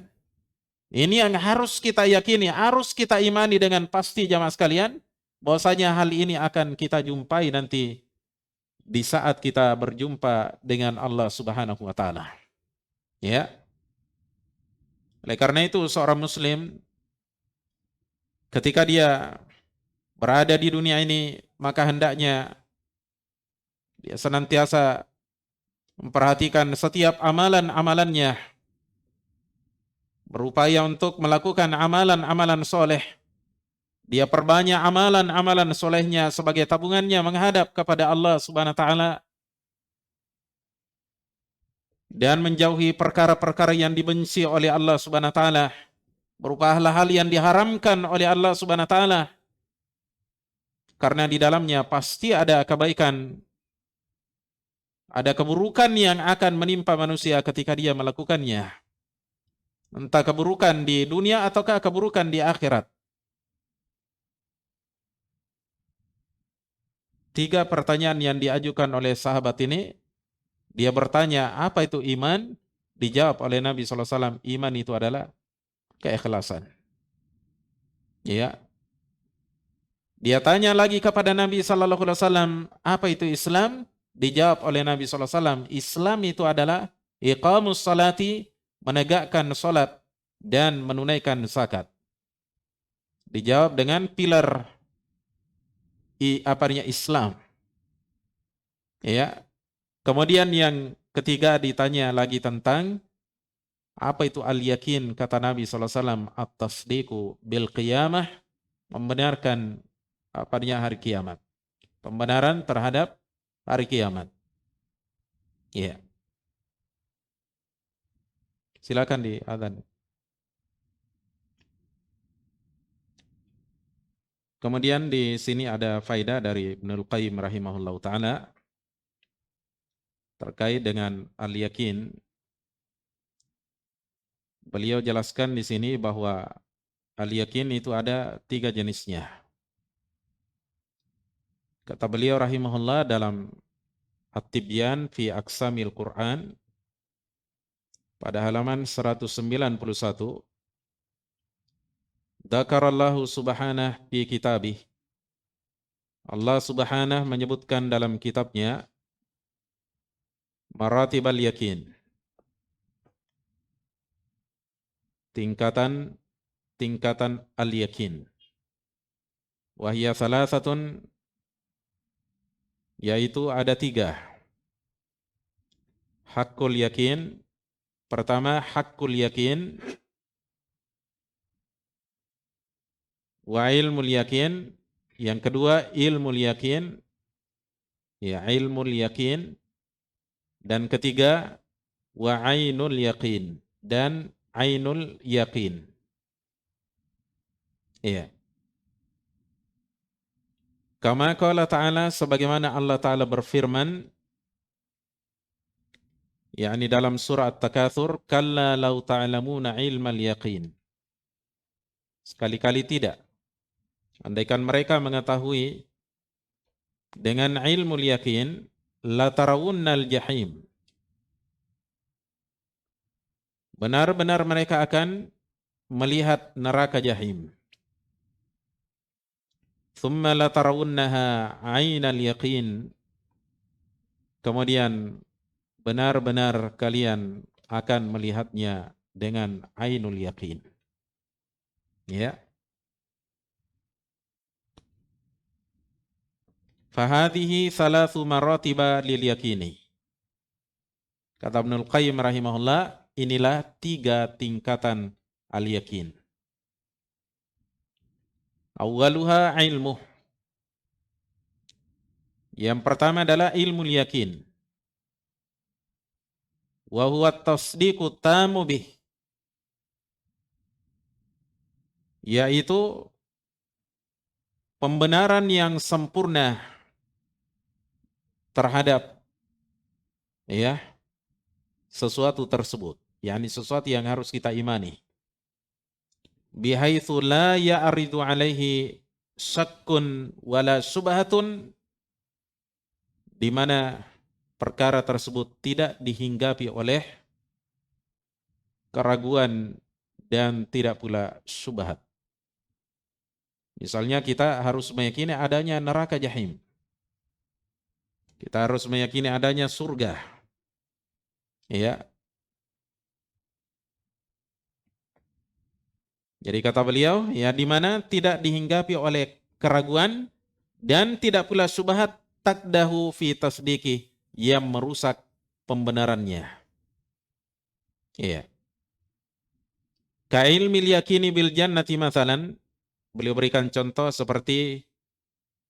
Ini yang harus kita yakini, harus kita imani dengan pasti, jemaah sekalian, bahwasanya hal ini akan kita jumpai nanti di saat kita berjumpa dengan Allah Subhanahu wa taala. Ya. Oleh karena itu seorang muslim ketika dia berada di dunia ini, maka hendaknya dia senantiasa memperhatikan setiap amalan-amalannya, berupaya untuk melakukan amalan-amalan soleh. Dia perbanyak amalan-amalan solehnya sebagai tabungannya menghadap kepada Allah Subhanahu wa taala, dan menjauhi perkara-perkara yang dibenci oleh Allah Subhanahu wa taala, berupa hal-hal yang diharamkan oleh Allah Subhanahu wa taala. Karena di dalamnya pasti ada kebaikan, ada keburukan yang akan menimpa manusia ketika dia melakukannya. Entah keburukan di dunia ataukah keburukan di akhirat. 3 pertanyaan yang diajukan oleh sahabat ini. Dia bertanya, apa itu iman? Dijawab oleh Nabi SAW, iman itu adalah keikhlasan. Ya. Dia tanya lagi kepada Nabi SAW, apa itu Islam? Dijawab oleh Nabi SAW, Islam itu adalah iqamus salati, menegakkan salat dan menunaikan zakat. Dijawab dengan pilar Islam. Ya. Kemudian yang ketiga ditanya lagi tentang apa itu al-yakin, kata Nabi SAW, at-tasdiqu bil qiyamah, membenarkan apanya hari kiamat. Pembenaran terhadap hari kiamat. Iya. Silakan di adzan. Kemudian di sini ada faedah dari Ibnul Qayyim rahimahullahu taala terkait dengan al-yakin. Beliau jelaskan di sini bahwa al-yakin itu ada 3 jenisnya. Kata beliau rahimahullah dalam At-Tibyan fi Aqsamil Quran pada halaman 191, Dzakarallahu subhanahu fi kitabih. Allah Subhanahu menyebutkan dalam kitabnya maratibal yakin, tingkatan al-yakin. Wahya salasatun, yaitu ada 3. Hakul yakin, pertama hakul yakin wa ilmul yakin. Yang kedua ilmul yakin, ya ilmul yakin. Dan ketiga wa ainul yakin, dan ainul yakin. Iya. Kama qala ta'ala, sebagaimana Allah Ta'ala berfirman, yakni dalam surah At-Takatsur, kalla law ta'lamuna ilmal yaqin. Sekali-kali tidak. Andaikan mereka mengetahui dengan ilmu yakin, la tarawunnal jahim. Benar-benar mereka akan melihat neraka jahim. Thumma la tarawunnaha 'ainal yaqin. Kemudian benar-benar kalian akan melihatnya dengan ainul yaqin. Ya. Fahadhihi thalathu maratiba lil yaqini. Kata Ibnul Qayyim rahimahullah, inilah 3 tingkatan al-yaqin. Awwaluha ilmu. Yang pertama adalah ilmu yakin. Wa huwa tasdiqu tamu bih. Yaitu pembenaran yang sempurna terhadap ya sesuatu tersebut, yakni sesuatu yang harus kita imani. Bihaitsu la ya'ridu alaihi syakkun wala subhatun, di mana perkara tersebut tidak dihinggapi oleh keraguan dan tidak pula syubhat. Misalnya kita harus meyakini adanya neraka jahim. Kita harus meyakini adanya surga. Ya. Jadi kata beliau, ya di mana tidak dihinggapi oleh keraguan dan tidak pula syubhat takdahu fi tasdiqi, yang merusak pembenarannya. Iya. Ka ilmil yakini bil jannati mathalan, beliau berikan contoh seperti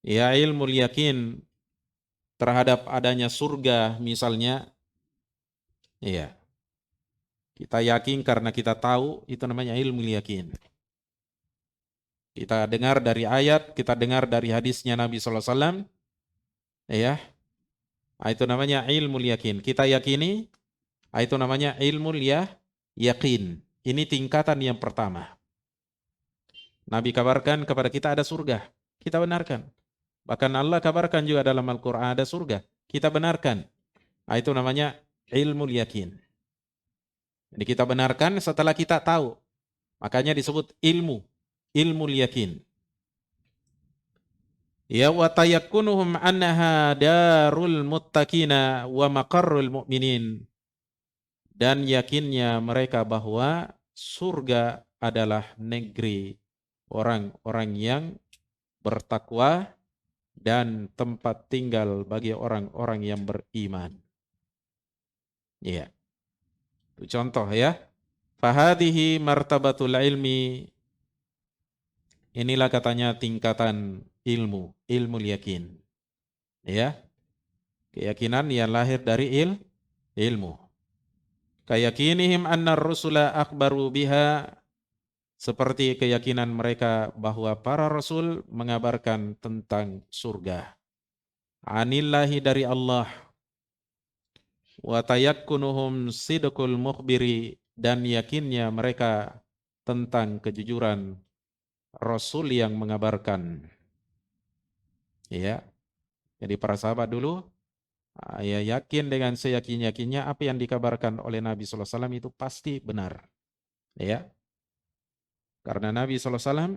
ya ilmu yakin terhadap adanya surga misalnya. Iya. Kita yakin karena kita tahu, itu namanya ilmu yakin. Kita dengar dari ayat, kita dengar dari hadisnya Nabi SAW, ya, itu namanya ilmu yakin. Kita yakini, itu namanya ilmu yakin. Ini tingkatan yang pertama. Nabi kabarkan kepada kita ada surga, kita benarkan. Bahkan Allah kabarkan juga dalam Al-Quran ada surga, kita benarkan. Itu namanya ilmu yakin. Jadi kita benarkan setelah kita tahu. Makanya disebut ilmu yakin. Ya wa tayakkunuhum annaha darul muttaqina wa maqarrul mu'minin. Dan yakinnya mereka bahwa surga adalah negeri orang-orang yang bertakwa dan tempat tinggal bagi orang-orang yang beriman. Ya. Itu contoh ya. Fahadihi martabatul ilmi. Inilah katanya tingkatan ilmu yakin. Ya. Keyakinan yang lahir dari ilmu. Kayakinihim anna rusula akhbaru biha, seperti keyakinan mereka bahwa para rasul mengabarkan tentang surga. Anillahi, dari Allah. Wa tayakkunuhum sidqul mukhbiri, dan yakinnya mereka tentang kejujuran rasul yang mengabarkan. Ya. Jadi para sahabat dulu ya yakin dengan seyakin-yakinnya apa yang dikabarkan oleh Nabi sallallahu alaihi wasallam itu pasti benar. Ya. Karena Nabi sallallahu alaihi wasallam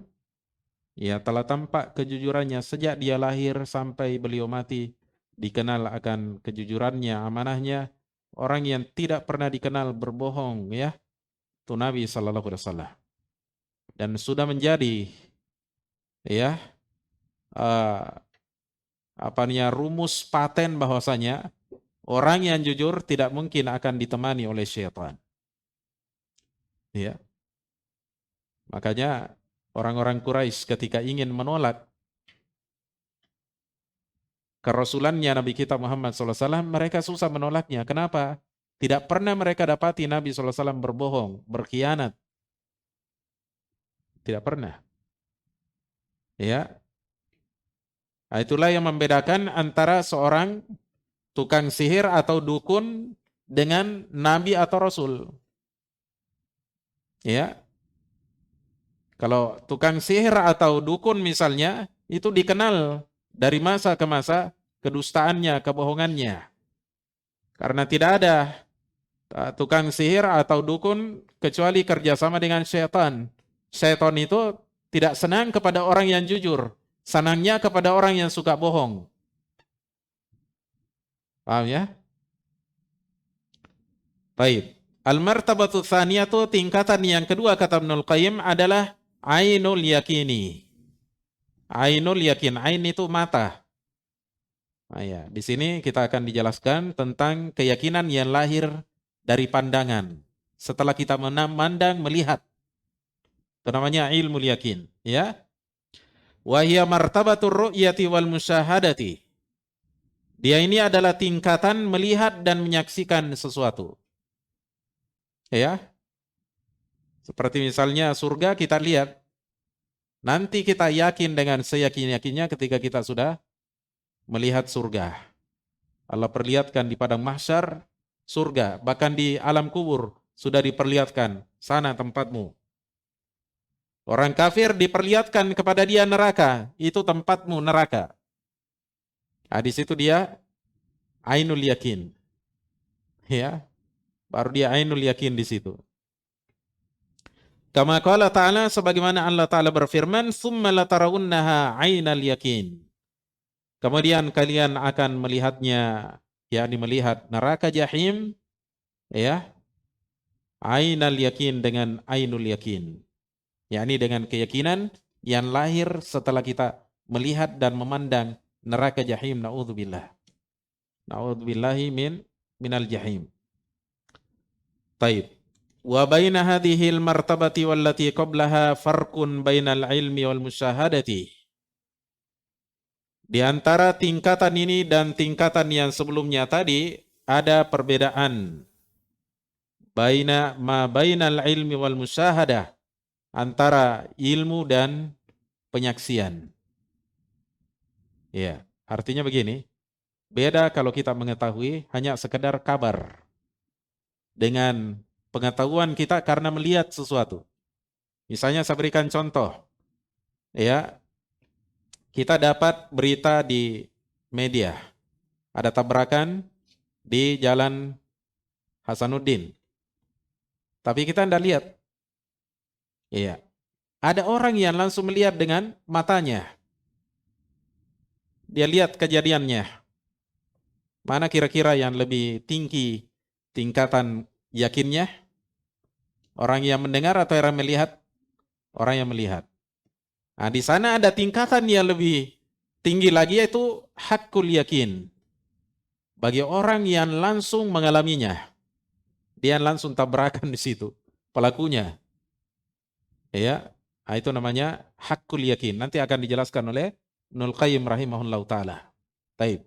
ya telah tampak kejujurannya sejak dia lahir sampai beliau mati, dikenal akan kejujurannya, amanahnya. Orang yang tidak pernah dikenal berbohong, ya, itu Nabi sallallahu alaihi wasallam. Dan sudah menjadi ya rumus paten bahwasanya orang yang jujur tidak mungkin akan ditemani oleh syaitan. Ya. Makanya Orang-orang Quraisy ketika ingin menolak kerasulannya Nabi kita Muhammad SAW, mereka susah menolaknya. Kenapa? Tidak pernah mereka dapati Nabi SAW berbohong, berkhianat. Tidak pernah. Ya, nah, itulah yang membedakan antara seorang tukang sihir atau dukun dengan nabi atau rasul. Ya, kalau tukang sihir atau dukun misalnya itu dikenal dari masa ke masa kedustaannya, kebohongannya. Karena tidak ada tukang sihir atau dukun kecuali kerjasama dengan syaitan. Syaitan itu tidak senang kepada orang yang jujur, senangnya kepada orang yang suka bohong. Paham ya? Baik. Al-martabatu tsaniyatu, tingkatan yang kedua kata Ibnul Qayyim adalah ainul yakini. Ainul yakin, ain itu mata. Nah, ya, di sini kita akan dijelaskan tentang keyakinan yang lahir dari pandangan. Setelah kita memandang, melihat. Itu namanya ilmu yakin, ya. Wa hiya martabatur ru'yati wal musyahadati. Dia ini adalah tingkatan melihat dan menyaksikan sesuatu. Ya. Seperti misalnya surga kita lihat. Nanti kita yakin dengan seyakin-yakinnya ketika kita sudah melihat surga. Allah perlihatkan di padang mahsyar surga, bahkan di alam kubur sudah diperlihatkan, sana tempatmu. Orang kafir diperlihatkan kepada dia neraka, itu tempatmu neraka. Nah, di situ dia ainul yakin. Ya. Baru dia ainul yakin di situ. Kama qala ta'ala, sebagaimana Allah Ta'ala berfirman, "Tsumma latarawunnaha 'ainal yakin." Kemudian kalian akan melihatnya, yakni melihat neraka jahim, ya, ainal yakin, dengan ainul yakin, yakni dengan keyakinan yang lahir setelah kita melihat dan memandang neraka jahim. Na'udzubillah. Na'udzubillahi minal jahim. Taib. Wa baina hadhil martabati wallati qablaha farqun bainal ilmi wal musyahadati. Di antara tingkatan ini dan tingkatan yang sebelumnya tadi ada perbedaan. Bainal ilmi wal musyahadah, antara ilmu dan penyaksian. Ya, artinya begini. Beda kalau kita mengetahui hanya sekedar kabar dengan pengetahuan kita karena melihat sesuatu. Misalnya saya berikan contoh. Ya, kita dapat berita di media. Ada tabrakan di Jalan Hasanuddin. Tapi kita tidak lihat. Iya. Ada orang yang langsung melihat dengan matanya. Dia lihat kejadiannya. Mana kira-kira yang lebih tinggi tingkatan yakinnya? Orang yang mendengar atau orang melihat? Orang yang melihat. Nah, di sana ada tingkatan yang lebih tinggi lagi, yaitu hakul yakin. Bagi orang yang langsung mengalaminya. Dia langsung tabrakan di situ pelakunya. Ya, nah, itu namanya hakul yakin. Nanti akan dijelaskan oleh Ibnul Qayyim rahimahullahu taala. Baik.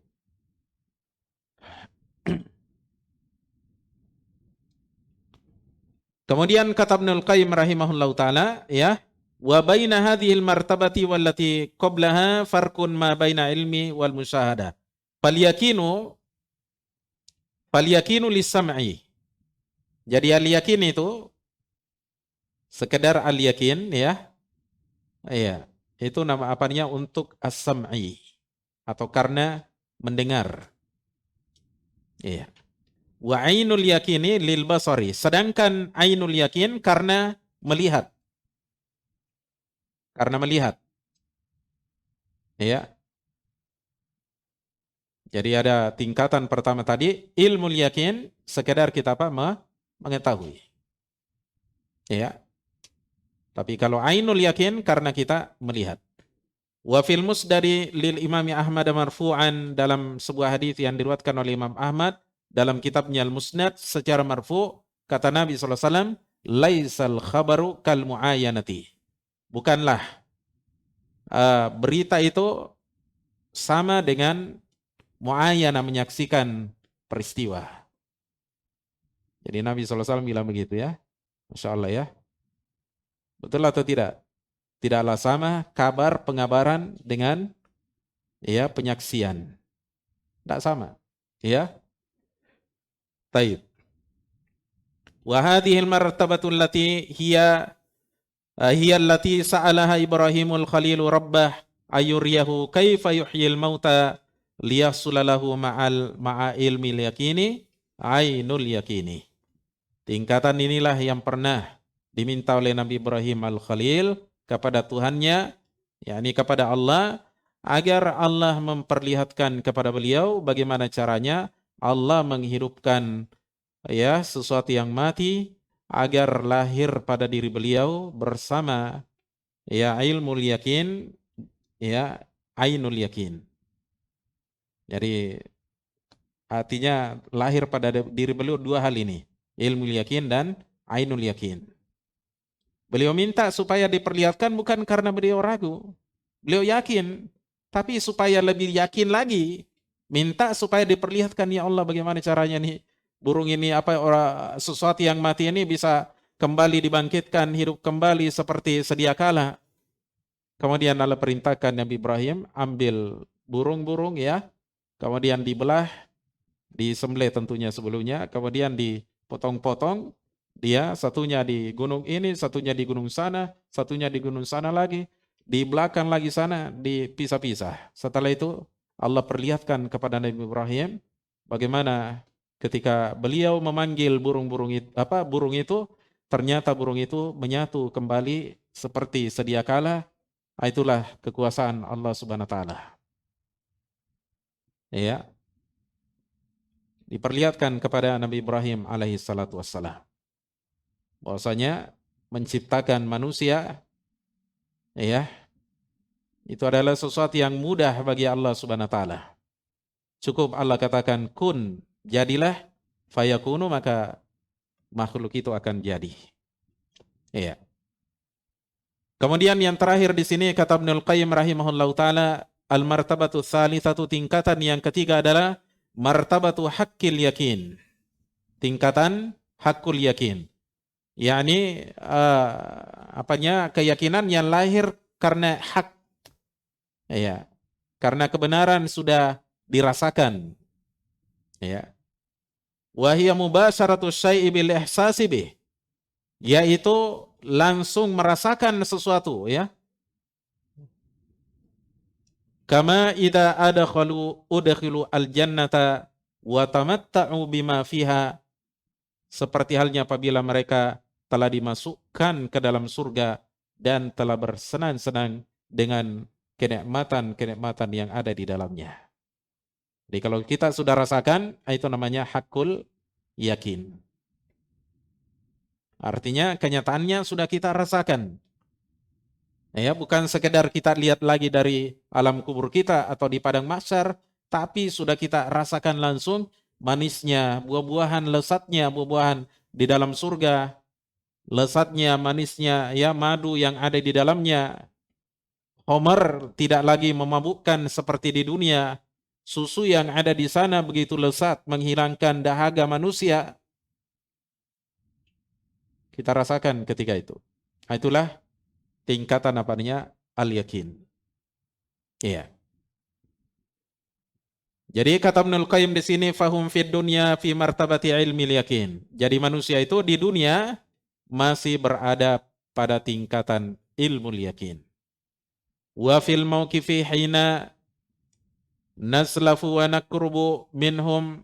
Kemudian kata Ibnul Qayyim rahimahullahu taala, ya, wa baina hadhil martabati wallati qablaha farqun ma baina ilmi wal musyahadah. Falyakinu lis-sam'i. Jadi al-yakin itu sekedar al-yakin, ya. Iya, itu nama apanya untuk as-sam'i, atau karena mendengar. Iya. Wa ainul yakini lil basari. Sedangkan ainul yakin karena melihat. Karena melihat. Ya. Jadi ada tingkatan pertama tadi, ilmu yakin, sekedar kita apa? Mengetahui. Ya. Tapi kalau ainul yakin karena kita melihat. Wa fil musnadi lil Imam Ahmad marfu'an, dalam sebuah hadis yang diriwayatkan oleh Imam Ahmad dalam kitabnya Al-Musnad secara marfu', kata Nabi SAW, laisal khabaru kal mu'ayanati. Bukanlah berita itu sama dengan muayyana, menyaksikan peristiwa. Jadi Nabi SAW bilang begitu ya. Masya Allah ya. Betul atau tidak? Tidaklah sama kabar pengabaran dengan ya penyaksian. Tidak sama. Ya. Taib. Wa hadhil martabatul lati hiya allati sa'alaha Ibrahimul Khalilu rabbah ayuriyahu kaifa yuhyil mauta liyahsulalahu ma'a ilmil yakini ainul yakini. Tingkatan inilah yang pernah diminta oleh Nabi Ibrahim Al-Khalil kepada Tuhannya, yakni kepada Allah, agar Allah memperlihatkan kepada beliau bagaimana caranya Allah menghidupkan ya sesuatu yang mati agar lahir pada diri beliau bersama ya ilmul yakin, ya ainul yakin. Jadi artinya lahir pada diri beliau dua hal ini, ilmul yakin dan ainul yakin. Beliau minta supaya diperlihatkan bukan karena beliau ragu. Beliau yakin, tapi supaya lebih yakin lagi, minta supaya diperlihatkan, ya Allah bagaimana caranya nih burung ini, sesuatu yang mati ini bisa kembali dibangkitkan, hidup kembali seperti sedia kala. Kemudian Allah perintahkan Nabi Ibrahim ambil burung-burung ya, kemudian dibelah, disembelih tentunya sebelumnya, kemudian dipotong-potong, dia satunya di gunung ini, satunya di gunung sana, satunya di gunung sana lagi, di belakang lagi sana, dipisah-pisah. Setelah itu Allah perlihatkan kepada Nabi Ibrahim bagaimana ketika beliau memanggil burung itu, ternyata burung itu menyatu kembali seperti sedia kala. Itulah kekuasaan Allah Subhanahu wa taala. Ya. Diperlihatkan kepada Nabi Ibrahim alaihi salatu wassalam bahwasanya menciptakan manusia ya itu adalah sesuatu yang mudah bagi Allah Subhanahu wa taala. Cukup Allah katakan kun, jadilah, fayakunu, maka makhluk itu akan jadi. Iya. Kemudian yang terakhir di sini kata Ibnul Qayyim rahimahullahu taala, al-martabatu tsalitsatu, tingkatan yang ketiga adalah martabatu haqqil yakin. Tingkatan hakul yakin. yakni keyakinan yang lahir karena hak, ya, karena kebenaran sudah dirasakan, ya. Wa hiya mubasharatu syai'i bil ihsasi bih, yaitu langsung merasakan sesuatu, ya. Kama idza udkhilu al jannata wa tamatta'u bima fiha, seperti halnya apabila mereka telah dimasukkan ke dalam surga dan telah bersenang-senang dengan kenikmatan-kenikmatan yang ada di dalamnya. Jadi kalau kita sudah rasakan, itu namanya hakul yakin. Artinya kenyataannya sudah kita rasakan. Ya, bukan sekedar kita lihat lagi dari alam kubur kita atau di padang mahsyar, tapi sudah kita rasakan langsung manisnya, buah-buahan, lezatnya buah-buahan di dalam surga, lezatnya, manisnya, ya, madu yang ada di dalamnya. Homer tidak lagi memabukkan seperti di dunia. Susu yang ada di sana begitu lezat, menghilangkan dahaga manusia. Kita rasakan ketika itu. Itulah tingkatan al-yakin. Iya. Jadi kata Ibnul Qayyim di sini, fahum fid dunya fi martabati ilmil yakin. Jadi manusia itu di dunia masih berada pada tingkatan ilmu yakin. Wa fil mauqifi hina naslafu wa nakrubu minhum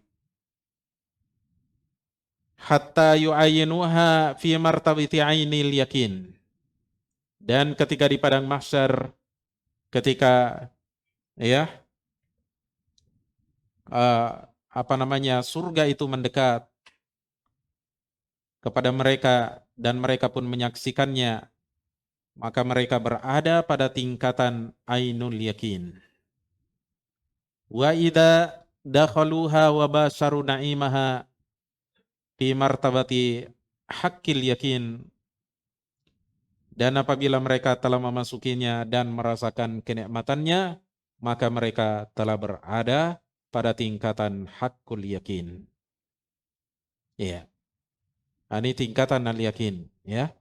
hatta yu'ayyinuha fi martabati ainil yakin. Dan ketika di padang mahsyar, ketika ya surga itu mendekat kepada mereka dan mereka pun menyaksikannya, maka mereka berada pada tingkatan ainul yakin. Wa idza dakhaluha wa basharu na'imaha fi martabati haqqil yakin, Dan apabila mereka telah memasukinya dan merasakan kenikmatannya, maka mereka telah berada pada tingkatan hakul yakin. Ya, ini tingkatan al yakin. Ya,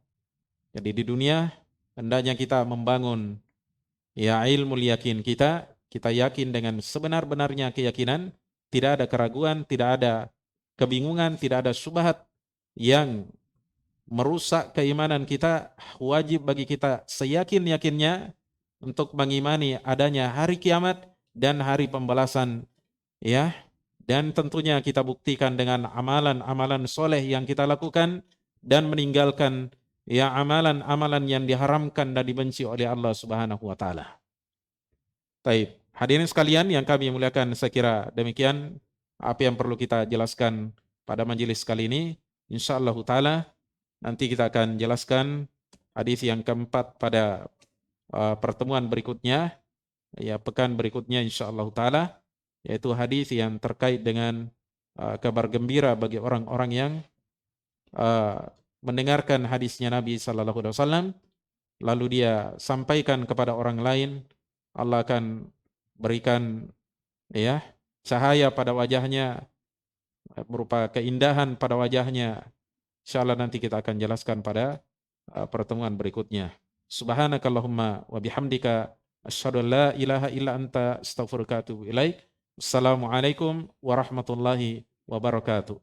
jadi di dunia hendaknya kita membangun ya ilmu yakin kita. Kita yakin dengan sebenar-benarnya keyakinan, tidak ada keraguan, tidak ada kebingungan, tidak ada syubhat yang merusak keimanan kita. Wajib bagi kita seyakin-yakinnya untuk mengimani adanya hari kiamat dan hari pembalasan, ya. Dan tentunya kita buktikan dengan amalan-amalan soleh yang kita lakukan dan meninggalkan ya amalan-amalan yang diharamkan dan dibenci oleh Allah Subhanahu wa taala. Baik, hadirin sekalian yang kami muliakan, saya kira demikian apa yang perlu kita jelaskan pada majelis kali ini. Insyaallah taala nanti kita akan jelaskan hadis yang keempat pada pertemuan berikutnya, ya pekan berikutnya insyaallah taala, yaitu hadis yang terkait dengan kabar gembira bagi orang-orang yang mendengarkan hadisnya Nabi sallallahu alaihi wasallam lalu dia sampaikan kepada orang lain. Allah akan berikan ya cahaya pada wajahnya, berupa keindahan pada wajahnya. Insyaallah nanti kita akan jelaskan pada pertemuan berikutnya. Subhanakallahumma wa bihamdika asyhadu an la ilaha illa anta astaghfiruka wa atubu ilaik. Assalamualaikum warahmatullahi wabarakatuh.